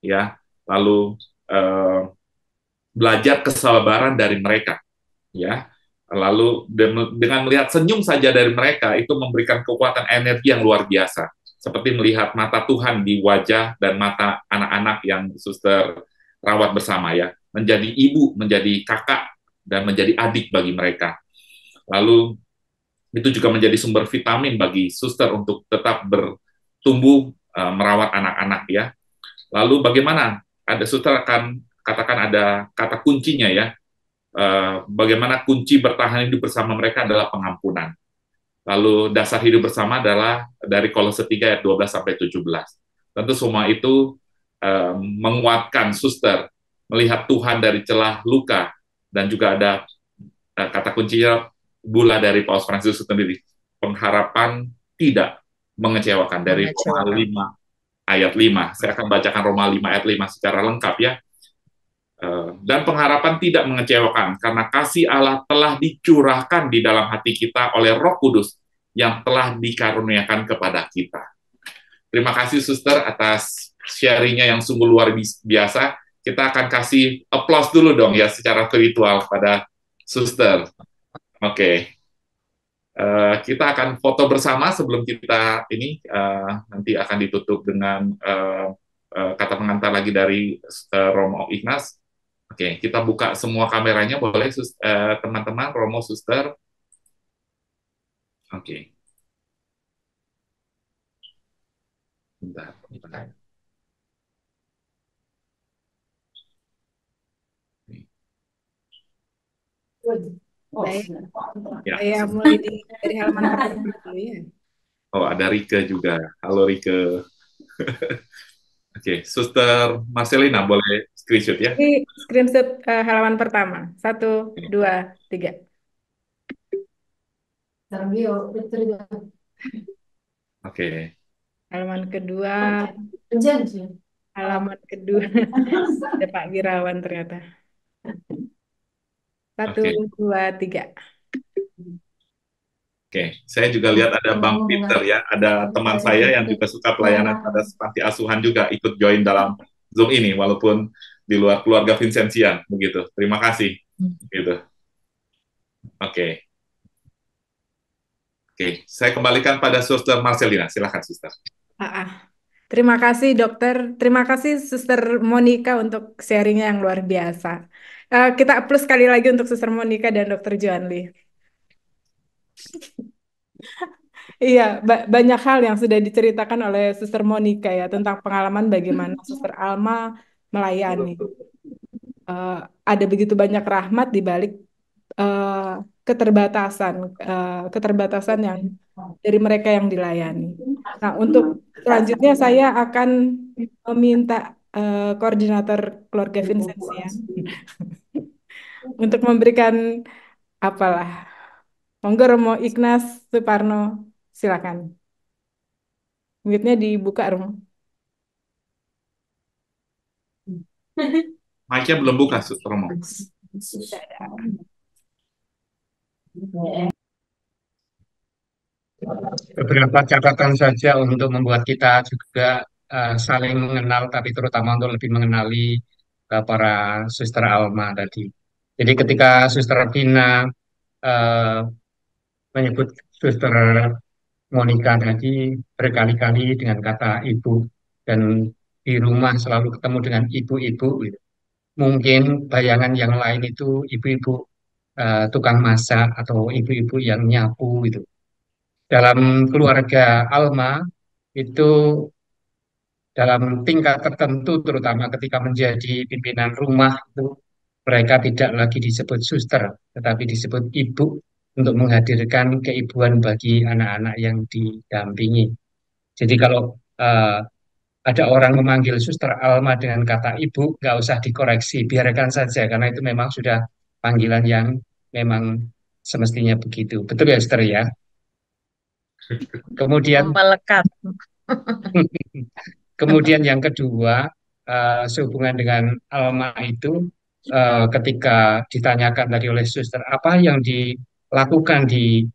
ya, lalu belajar kesabaran dari mereka, ya, lalu dengan melihat senyum saja dari mereka itu memberikan kekuatan energi yang luar biasa, seperti melihat mata Tuhan di wajah dan mata anak-anak yang suster rawat bersama, ya, menjadi ibu, menjadi kakak, dan menjadi adik bagi mereka. Lalu itu juga menjadi sumber vitamin bagi suster untuk tetap bertumbuh merawat anak-anak, ya. Lalu bagaimana? Ada suster akan katakan ada kata kuncinya, ya. Bagaimana kunci bertahan hidup bersama mereka adalah pengampunan. Lalu dasar hidup bersama adalah dari Kolose 3 ayat 12 sampai 17. Tentu semua itu menguatkan suster melihat Tuhan dari celah luka, dan juga ada kata kuncinya bula dari Paus Fransiskus sendiri, pengharapan tidak mengecewakan, dari Roma 5 ayat 5. Saya akan bacakan Roma 5 ayat 5 secara lengkap, ya. Dan pengharapan tidak mengecewakan, karena kasih Allah telah dicurahkan di dalam hati kita oleh Roh Kudus yang telah dikaruniakan kepada kita. Terima kasih suster atas sharingnya yang sungguh luar biasa. Kita akan kasih applause dulu dong, ya, secara virtual pada suster. Oke. Kita akan foto bersama sebelum kita ini nanti akan ditutup dengan kata pengantar lagi dari Romo Ignas. Oke, kita buka semua kameranya, boleh teman-teman, Romo, suster. Oke. Bentar. Saya mulai dari halaman pertama dulu, ya. Oh, ada Rike juga. Halo Rike. Oke, suster Marcelina boleh screenshot, ya. Ini screenshot halaman pertama. 1, 2, 3. Oke. Halaman kedua. Halaman kedua. Ada Pak Wirawan ternyata. 1, 2, 3. Oke, saya juga lihat ada Bang Peter, ya, ada teman saya yang juga suka pelayanan pada panti asuhan juga ikut join dalam Zoom ini, walaupun di luar keluarga Vincentian, begitu. Terima kasih, gitu. Oke, saya kembalikan pada Suster Marcelina, silakan Suster. Terima kasih dokter, terima kasih Suster Monica untuk sharingnya yang luar biasa. Kita plus sekali lagi untuk Suster Monica dan Dokter Joan Lee. Iya, banyak hal yang sudah diceritakan oleh Suster Monica, ya, tentang pengalaman bagaimana Suster Alma melayani. Ada begitu banyak rahmat di balik keterbatasan yang dari mereka yang dilayani. Nah, untuk selanjutnya saya akan meminta koordinator keluarga Vincentian untuk memberikan apalah. Monggo Romo Ignas Suparno, silakan. Mute-nya dibuka, Romo. Mic-nya belum buka, Suster Romo. Beberapa catatan saja untuk membuat kita juga saling mengenal, tapi terutama untuk lebih mengenali para suster Alma tadi. Jadi ketika Suster Vina menyebut Suster Monica tadi berkali-kali dengan kata ibu, dan di rumah selalu ketemu dengan ibu-ibu, gitu. Mungkin bayangan yang lain itu ibu-ibu tukang masak atau ibu-ibu yang nyapu, gitu. Dalam keluarga Alma itu dalam tingkat tertentu, terutama ketika menjadi pimpinan rumah, itu mereka tidak lagi disebut suster, tetapi disebut ibu, untuk menghadirkan keibuan bagi anak-anak yang didampingi. Jadi kalau ada orang memanggil Suster Alma dengan kata ibu, nggak usah dikoreksi, biarkan saja, karena itu memang sudah panggilan yang memang Semestinya begitu. Betul ya, Esther ya? Kemudian Melekat. Kemudian yang kedua, sehubungan dengan Alma itu, ketika ditanyakan tadi oleh suster, apa yang dilakukan di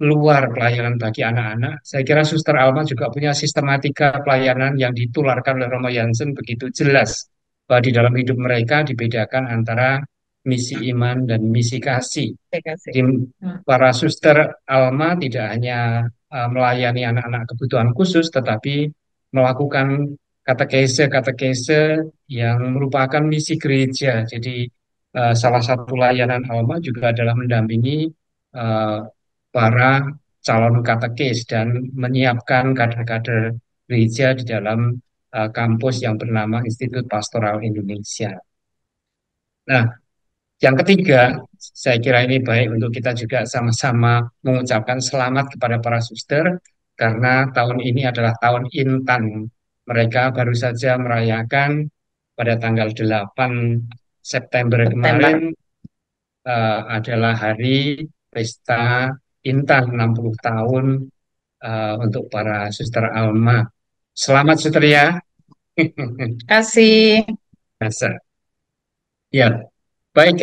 luar pelayanan bagi anak-anak, saya kira suster Alma juga punya sistematika pelayanan yang ditularkan oleh Romo Jansen begitu jelas, bahwa di dalam hidup mereka dibedakan antara misi iman dan misi kasih. Terima kasih. Jadi, para suster Alma tidak hanya melayani anak-anak kebutuhan khusus, tetapi melakukan katekese-katekese yang merupakan misi gereja. Jadi salah satu layanan Alma juga adalah mendampingi eh, para calon katekes dan menyiapkan kader-kader gereja di dalam kampus yang bernama Institut Pastoral Indonesia. Nah, yang ketiga, saya kira ini baik untuk kita juga sama-sama mengucapkan selamat kepada para suster karena tahun ini adalah tahun Intan. Mereka baru saja merayakan pada tanggal 8 September kemarin adalah hari pesta Intan 60 tahun untuk para suster Alma. Selamat suster ya. Kasih. Masa. Ya, baik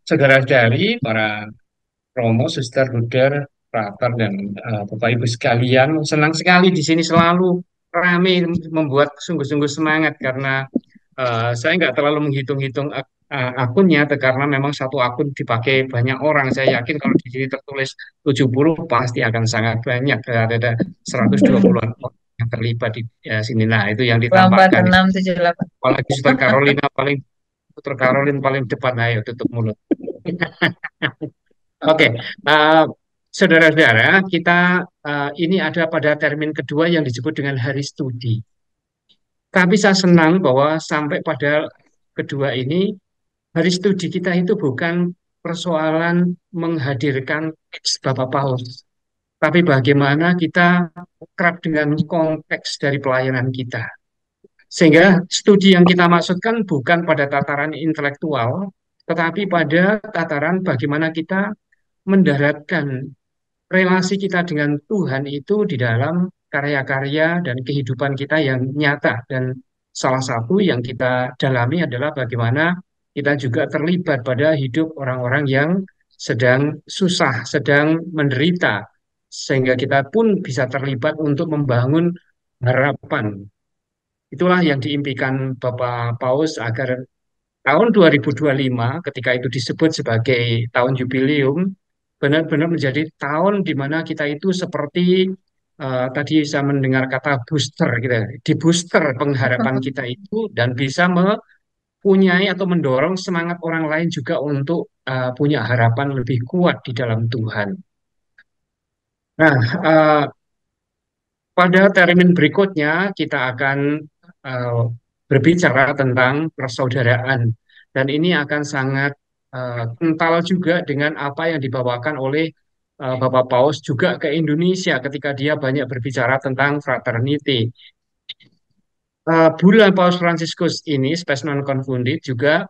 saudara-saudari, para Romo, Suster, Bruder, Frater, dan Bapak Ibu sekalian, senang sekali di sini selalu ramai, membuat sungguh-sungguh semangat karena saya nggak terlalu menghitung-hitung akunnya, karena memang satu akun dipakai banyak orang. Saya yakin kalau di sini tertulis 70 pasti akan sangat banyak, ada 120-an orang yang terlibat di sini. Nah, itu yang 24, ditampakkan. 6, 7, 8. Apalagi Suster Carolina Putra Karolin paling depan, ayo tutup mulut. Oke, saudara-saudara, kita ini ada pada termin kedua yang disebut dengan hari studi. Tapi saya senang bahwa sampai pada kedua ini, hari studi kita itu bukan persoalan menghadirkan teks Bapak Paus, tapi bagaimana kita kerap dengan konteks dari pelayanan kita. Sehingga studi yang kita maksudkan bukan pada tataran intelektual, tetapi pada tataran bagaimana kita mendaratkan relasi kita dengan Tuhan itu di dalam karya-karya dan kehidupan kita yang nyata. Dan salah satu yang kita dalami adalah bagaimana kita juga terlibat pada hidup orang-orang yang sedang susah, sedang menderita, sehingga kita pun bisa terlibat untuk membangun harapan. Itulah yang diimpikan Bapak Paus agar tahun 2025 ketika itu disebut sebagai tahun jubileum benar-benar menjadi tahun di mana kita itu seperti tadi saya mendengar kata booster gitu, di booster pengharapan kita itu dan bisa mempunyai atau mendorong semangat orang lain juga untuk punya harapan lebih kuat di dalam Tuhan. Nah, pada termin berikutnya kita akan uh, berbicara tentang persaudaraan dan ini akan sangat kental juga dengan apa yang dibawakan oleh Bapak Paus juga ke Indonesia ketika dia banyak berbicara tentang fraternity. Bulan Paus Fransiskus ini, Spes Non Confundit, juga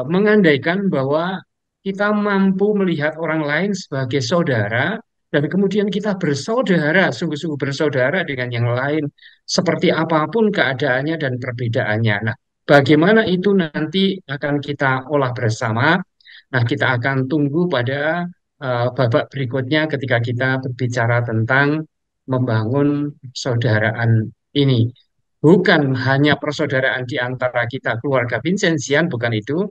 mengandaikan bahwa kita mampu melihat orang lain sebagai saudara dan kemudian kita bersaudara, sungguh-sungguh bersaudara dengan yang lain, seperti apapun keadaannya dan perbedaannya. Nah, bagaimana itu nanti akan kita olah bersama. Nah, kita akan tunggu pada babak berikutnya ketika kita berbicara tentang membangun persaudaraan ini. Bukan hanya persaudaraan di antara kita keluarga Vincenzian, bukan itu,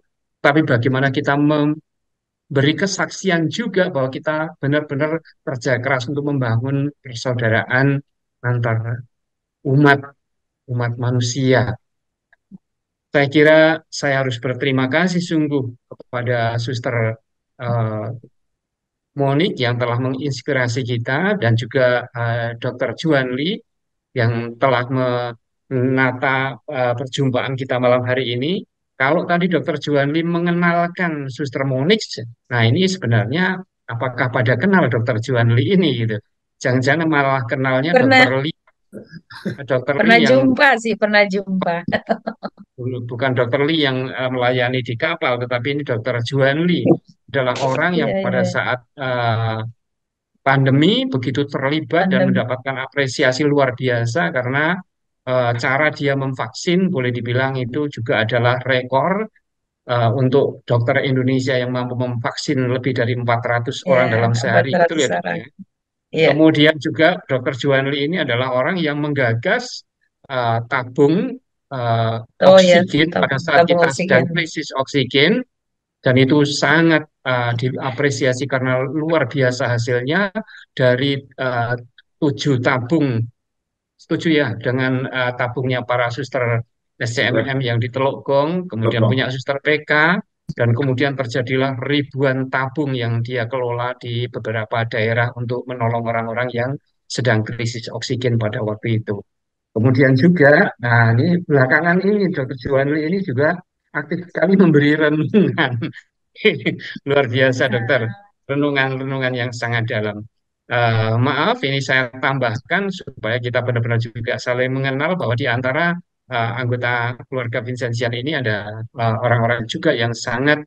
tapi bagaimana kita memberi kesaksian juga bahwa kita benar-benar kerja keras untuk membangun persaudaraan antar umat umat manusia. Saya kira saya harus berterima kasih sungguh kepada Suster Monik yang telah menginspirasi kita dan juga Dr. Juan Lee yang telah menata perjumpaan kita malam hari ini. Kalau tadi Dr. Juan Lee mengenalkan Suster Monik, nah ini sebenarnya apakah pada kenal Dr. Juan Lee ini gitu? Jangan-jangan malah kenalnya Pernah, Dr. Lee, Dr. pernah Lee yang jumpa sih, pernah jumpa. bukan Dr. Lee yang melayani di kapal, tetapi ini Dr. Juan Lee. adalah orang yang Iya, pada iya. saat pandemi begitu terlibat dan Pandemi. mendapatkan apresiasi luar biasa karena cara dia memvaksin boleh dibilang itu juga adalah rekor untuk dokter Indonesia yang mampu memvaksin lebih dari 400 Ya, orang dalam sehari. Betul 400 ya, Dok, orang. ya? Iya. Kemudian juga Dokter Juanli ini adalah orang yang menggagas tabung Oh ya, oksigen pada tabung, saat tabung kita sedang oksigen. krisis oksigen, dan itu sangat diapresiasi karena luar biasa hasilnya dari 7 tabung. Setuju ya dengan tabungnya para suster Baik, SCMM yang di Teluk Gong, kemudian betul. punya suster PK, dan kemudian terjadilah ribuan tabung yang dia kelola di beberapa daerah untuk menolong orang-orang yang sedang krisis oksigen pada waktu itu. Kemudian juga, nah ini belakangan ini Dokter Juwanli ini juga aktif sekali memberi renungan. Luar biasa dokter, renungan-renungan yang sangat dalam. Maaf, ini saya tambahkan supaya kita benar-benar juga saling mengenal bahwa di antara anggota keluarga Vincentian ini ada orang-orang juga yang sangat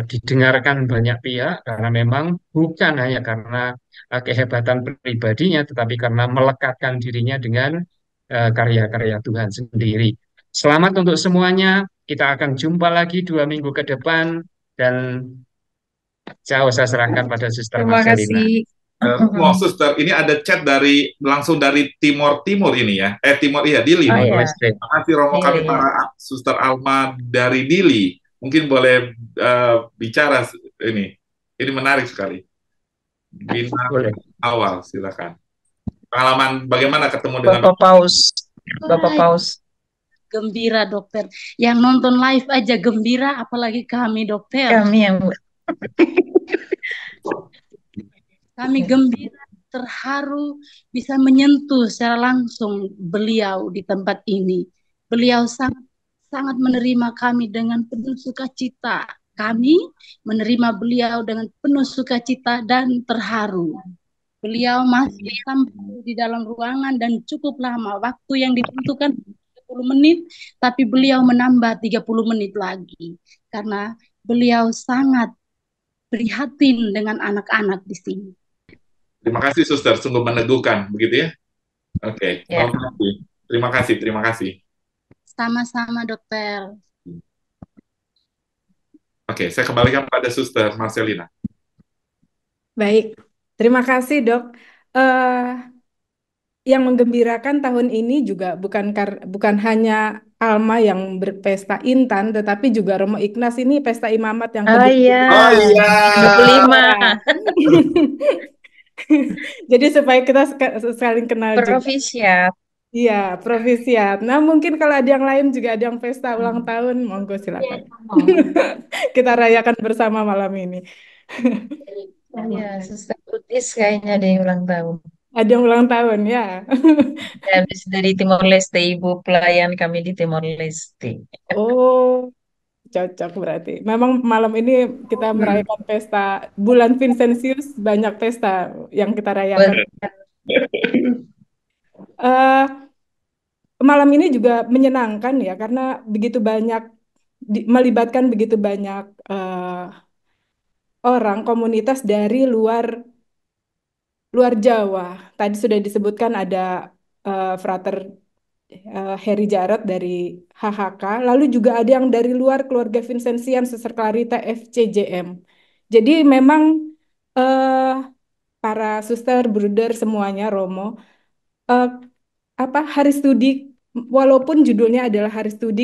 didengarkan banyak pihak karena memang bukan hanya karena kehebatan pribadinya, tetapi karena melekatkan dirinya dengan karya-karya Tuhan sendiri. Selamat untuk semuanya. Kita akan jumpa lagi 2 minggu ke depan dan saya serahkan pada Suster Terima Marcelina. kasih. Tunggu, Suster, ini ada chat langsung dari Timor Timur ini ya. Timor, iya, Dili. Oh Timor ya, Leste. Terima kasih Romo kami Dili. para Suster Alma dari Dili. Mungkin boleh bicara ini. Ini menarik sekali. Bintang Boleh. awal, silakan. Pengalaman bagaimana ketemu dengan Bapak Paus. Bapak Paus. Gembira dokter. Yang nonton live aja gembira, apalagi kami dokter. Kami yang Kami gembira, terharu bisa menyentuh secara langsung beliau di tempat ini. Beliau sangat sangat menerima kami dengan penuh sukacita. Kami menerima beliau dengan penuh sukacita dan terharu. Beliau masih sampai di dalam ruangan dan cukup lama. Waktu yang ditentukan 30 menit, tapi beliau menambah 30 menit lagi. Karena beliau sangat prihatin dengan anak-anak di sini. Terima kasih Suster, sungguh meneguhkan, begitu ya? Oke, Ya. terima kasih, terima kasih. Sama-sama dokter. Oke, saya kembalikan pada Suster Marcelina. Baik, terima kasih dok. Yang menggembirakan tahun ini juga bukan hanya Alma yang berpesta intan, tetapi juga Romo Ignas ini pesta imamat yang Oh iya. Oh iya. 25. Jadi supaya kita saling kenal juga. Provisiat. Iya, provisiat. Nah, mungkin kalau ada yang lain juga ada yang pesta ulang tahun, monggo silakan. Kita rayakan bersama malam ini. Ya, Suster Utis kayaknya ada yang ulang tahun. Ada yang ulang tahun ya. Ya, habis dari Timor Leste, Ibu pelayan kami di Timor Leste. Oh, cocok berarti. Memang malam ini kita merayakan pesta bulan Vincentius, banyak pesta yang kita rayakan. Eh, Malam ini juga menyenangkan ya karena begitu banyak melibatkan begitu banyak orang komunitas dari luar Jawa. Tadi sudah disebutkan ada Frater Heri Jarot dari HHK, lalu juga ada yang dari luar keluarga Vincentian Suster Clarita FCJM. Jadi memang eh, para suster, bruder semuanya Romo, eh, hari studi, walaupun judulnya adalah hari studi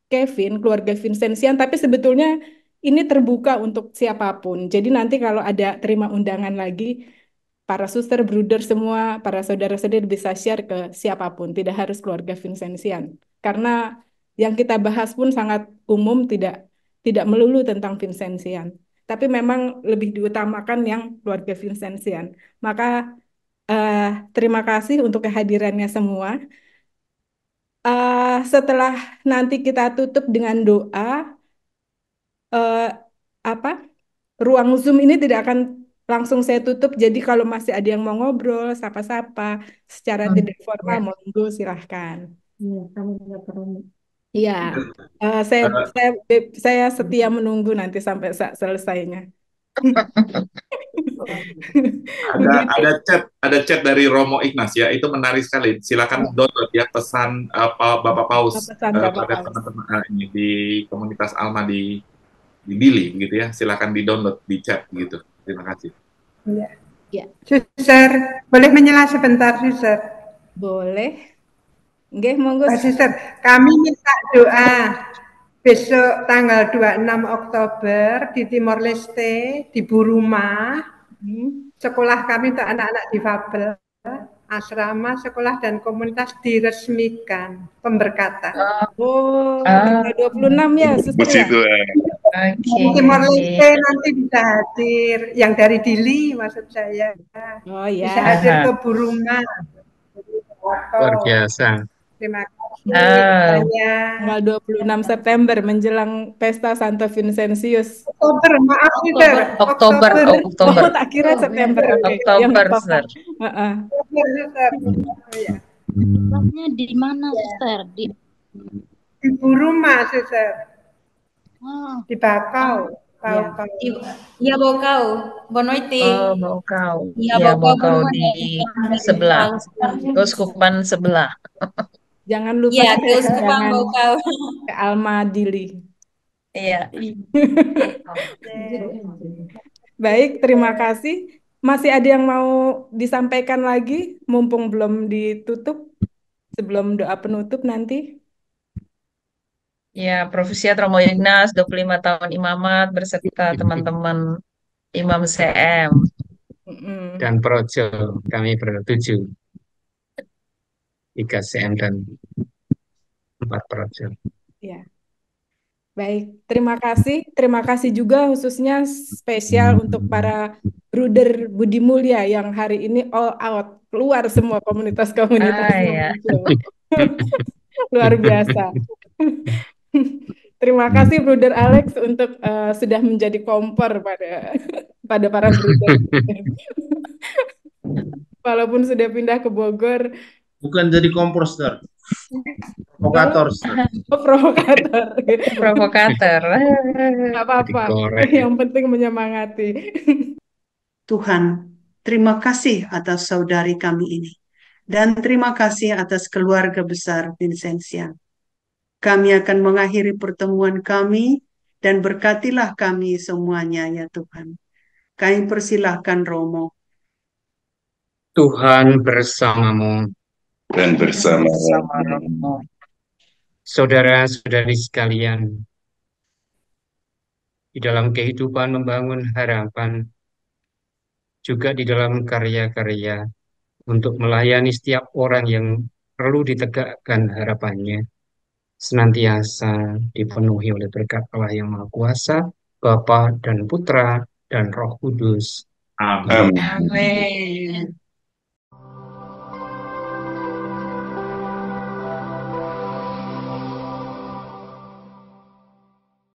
Kevin keluarga Vincentian, tapi sebetulnya ini terbuka untuk siapapun. Jadi nanti kalau ada terima undangan lagi, para suster, bruder semua, para saudara-saudari bisa share ke siapapun, tidak harus keluarga Vincentian. Karena yang kita bahas pun sangat umum, tidak melulu tentang Vincentian. Tapi memang lebih diutamakan yang keluarga Vincentian. Maka terima kasih untuk kehadirannya semua. Setelah nanti kita tutup dengan doa, eh, apa ruang Zoom ini tidak akan langsung saya tutup. Jadi kalau masih ada yang mau ngobrol, sapa-sapa secara tidak formal, Ya. monggo silahkan. Iya, kami juga perlu. Iya, Eh, saya, Eh, saya, saya setia menunggu nanti sampai selesainya. Begitu. ada chat dari Romo Ignas ya, itu menarik sekali. Silakan download ya pesan Bapak Paus Pesan Bapak pada Paus. teman-teman ini di komunitas Alma di Dili gitu ya. Silakan di download di chat gitu. Terima kasih. Ya. Ya, Suster, boleh menyela sebentar, Suster? boleh. Nggih, monggo. Suster, kami minta doa besok tanggal 26 Oktober di Timor Leste, di Buruma, sekolah kami untuk anak-anak difabel, asrama, sekolah, dan komunitas diresmikan pemberkatan. Oh, Ah, tanggal 26 ya, Suster ya? oke. Timor Leste nanti bisa hadir, yang dari Dili maksud saya, Oh bisa ya, hadir Aha. ke Buruma. Luar biasa. Terima kasih Ah, banyak. tanggal 26 September menjelang Pesta Santo Vincentius. Oktober, maaf Suster. Oktober, Oktober, Oh, tak kira September. Oke, ya nggak Oktober, apa-apa. Sir. Heeh. Oktober, Suster. Oh, ya. Tempatnya di mana, Suster? Di Buruma, Suster. Oh, Di Bakau. Ya. Iya Bokau, Bonoiti. Oh, Bokau. Iya Ya, Bokau Bokau Buruma. di sebelah. Keuskupan sebelah. Jangan lupa Iya, kirim Keuskupan undangan Bokau. ke Alma Dili. Iya. Baik, terima kasih. Masih ada yang mau disampaikan lagi, mumpung belum ditutup, sebelum doa penutup nanti. Ya, Profesiat Romo Ignas, 25 tahun imamat berserta teman-teman Imam CM. Mm-mm. Dan projo kami bertujuh, 3 CM dan 4 projo. Ya. Baik, terima kasih. Terima kasih juga khususnya spesial untuk para bruder Budi Mulya yang hari ini all out, keluar semua komunitas-komunitasnya Ya. muncul. Luar biasa. Terima kasih Bruder Alex untuk sudah menjadi kompor pada para bruder. Walaupun sudah pindah ke Bogor. Bukan jadi kompor, Suster. Provokator, Suster. Provokator. Provokator. Nggak apa-apa. Yang penting menyemangati. Tuhan, terima kasih atas saudari kami ini. Dan terima kasih atas keluarga besar Vincentia. Kami akan mengakhiri pertemuan kami dan berkatilah kami semuanya ya Tuhan. Kami persilahkan Romo. Tuhan bersamamu. Dan bersama saudara-saudari sekalian, di dalam kehidupan membangun harapan, juga di dalam karya-karya untuk melayani setiap orang yang perlu ditegakkan harapannya, senantiasa dipenuhi oleh berkat Allah yang Maha Kuasa, Bapa dan Putra dan Roh Kudus. Amin. Amin.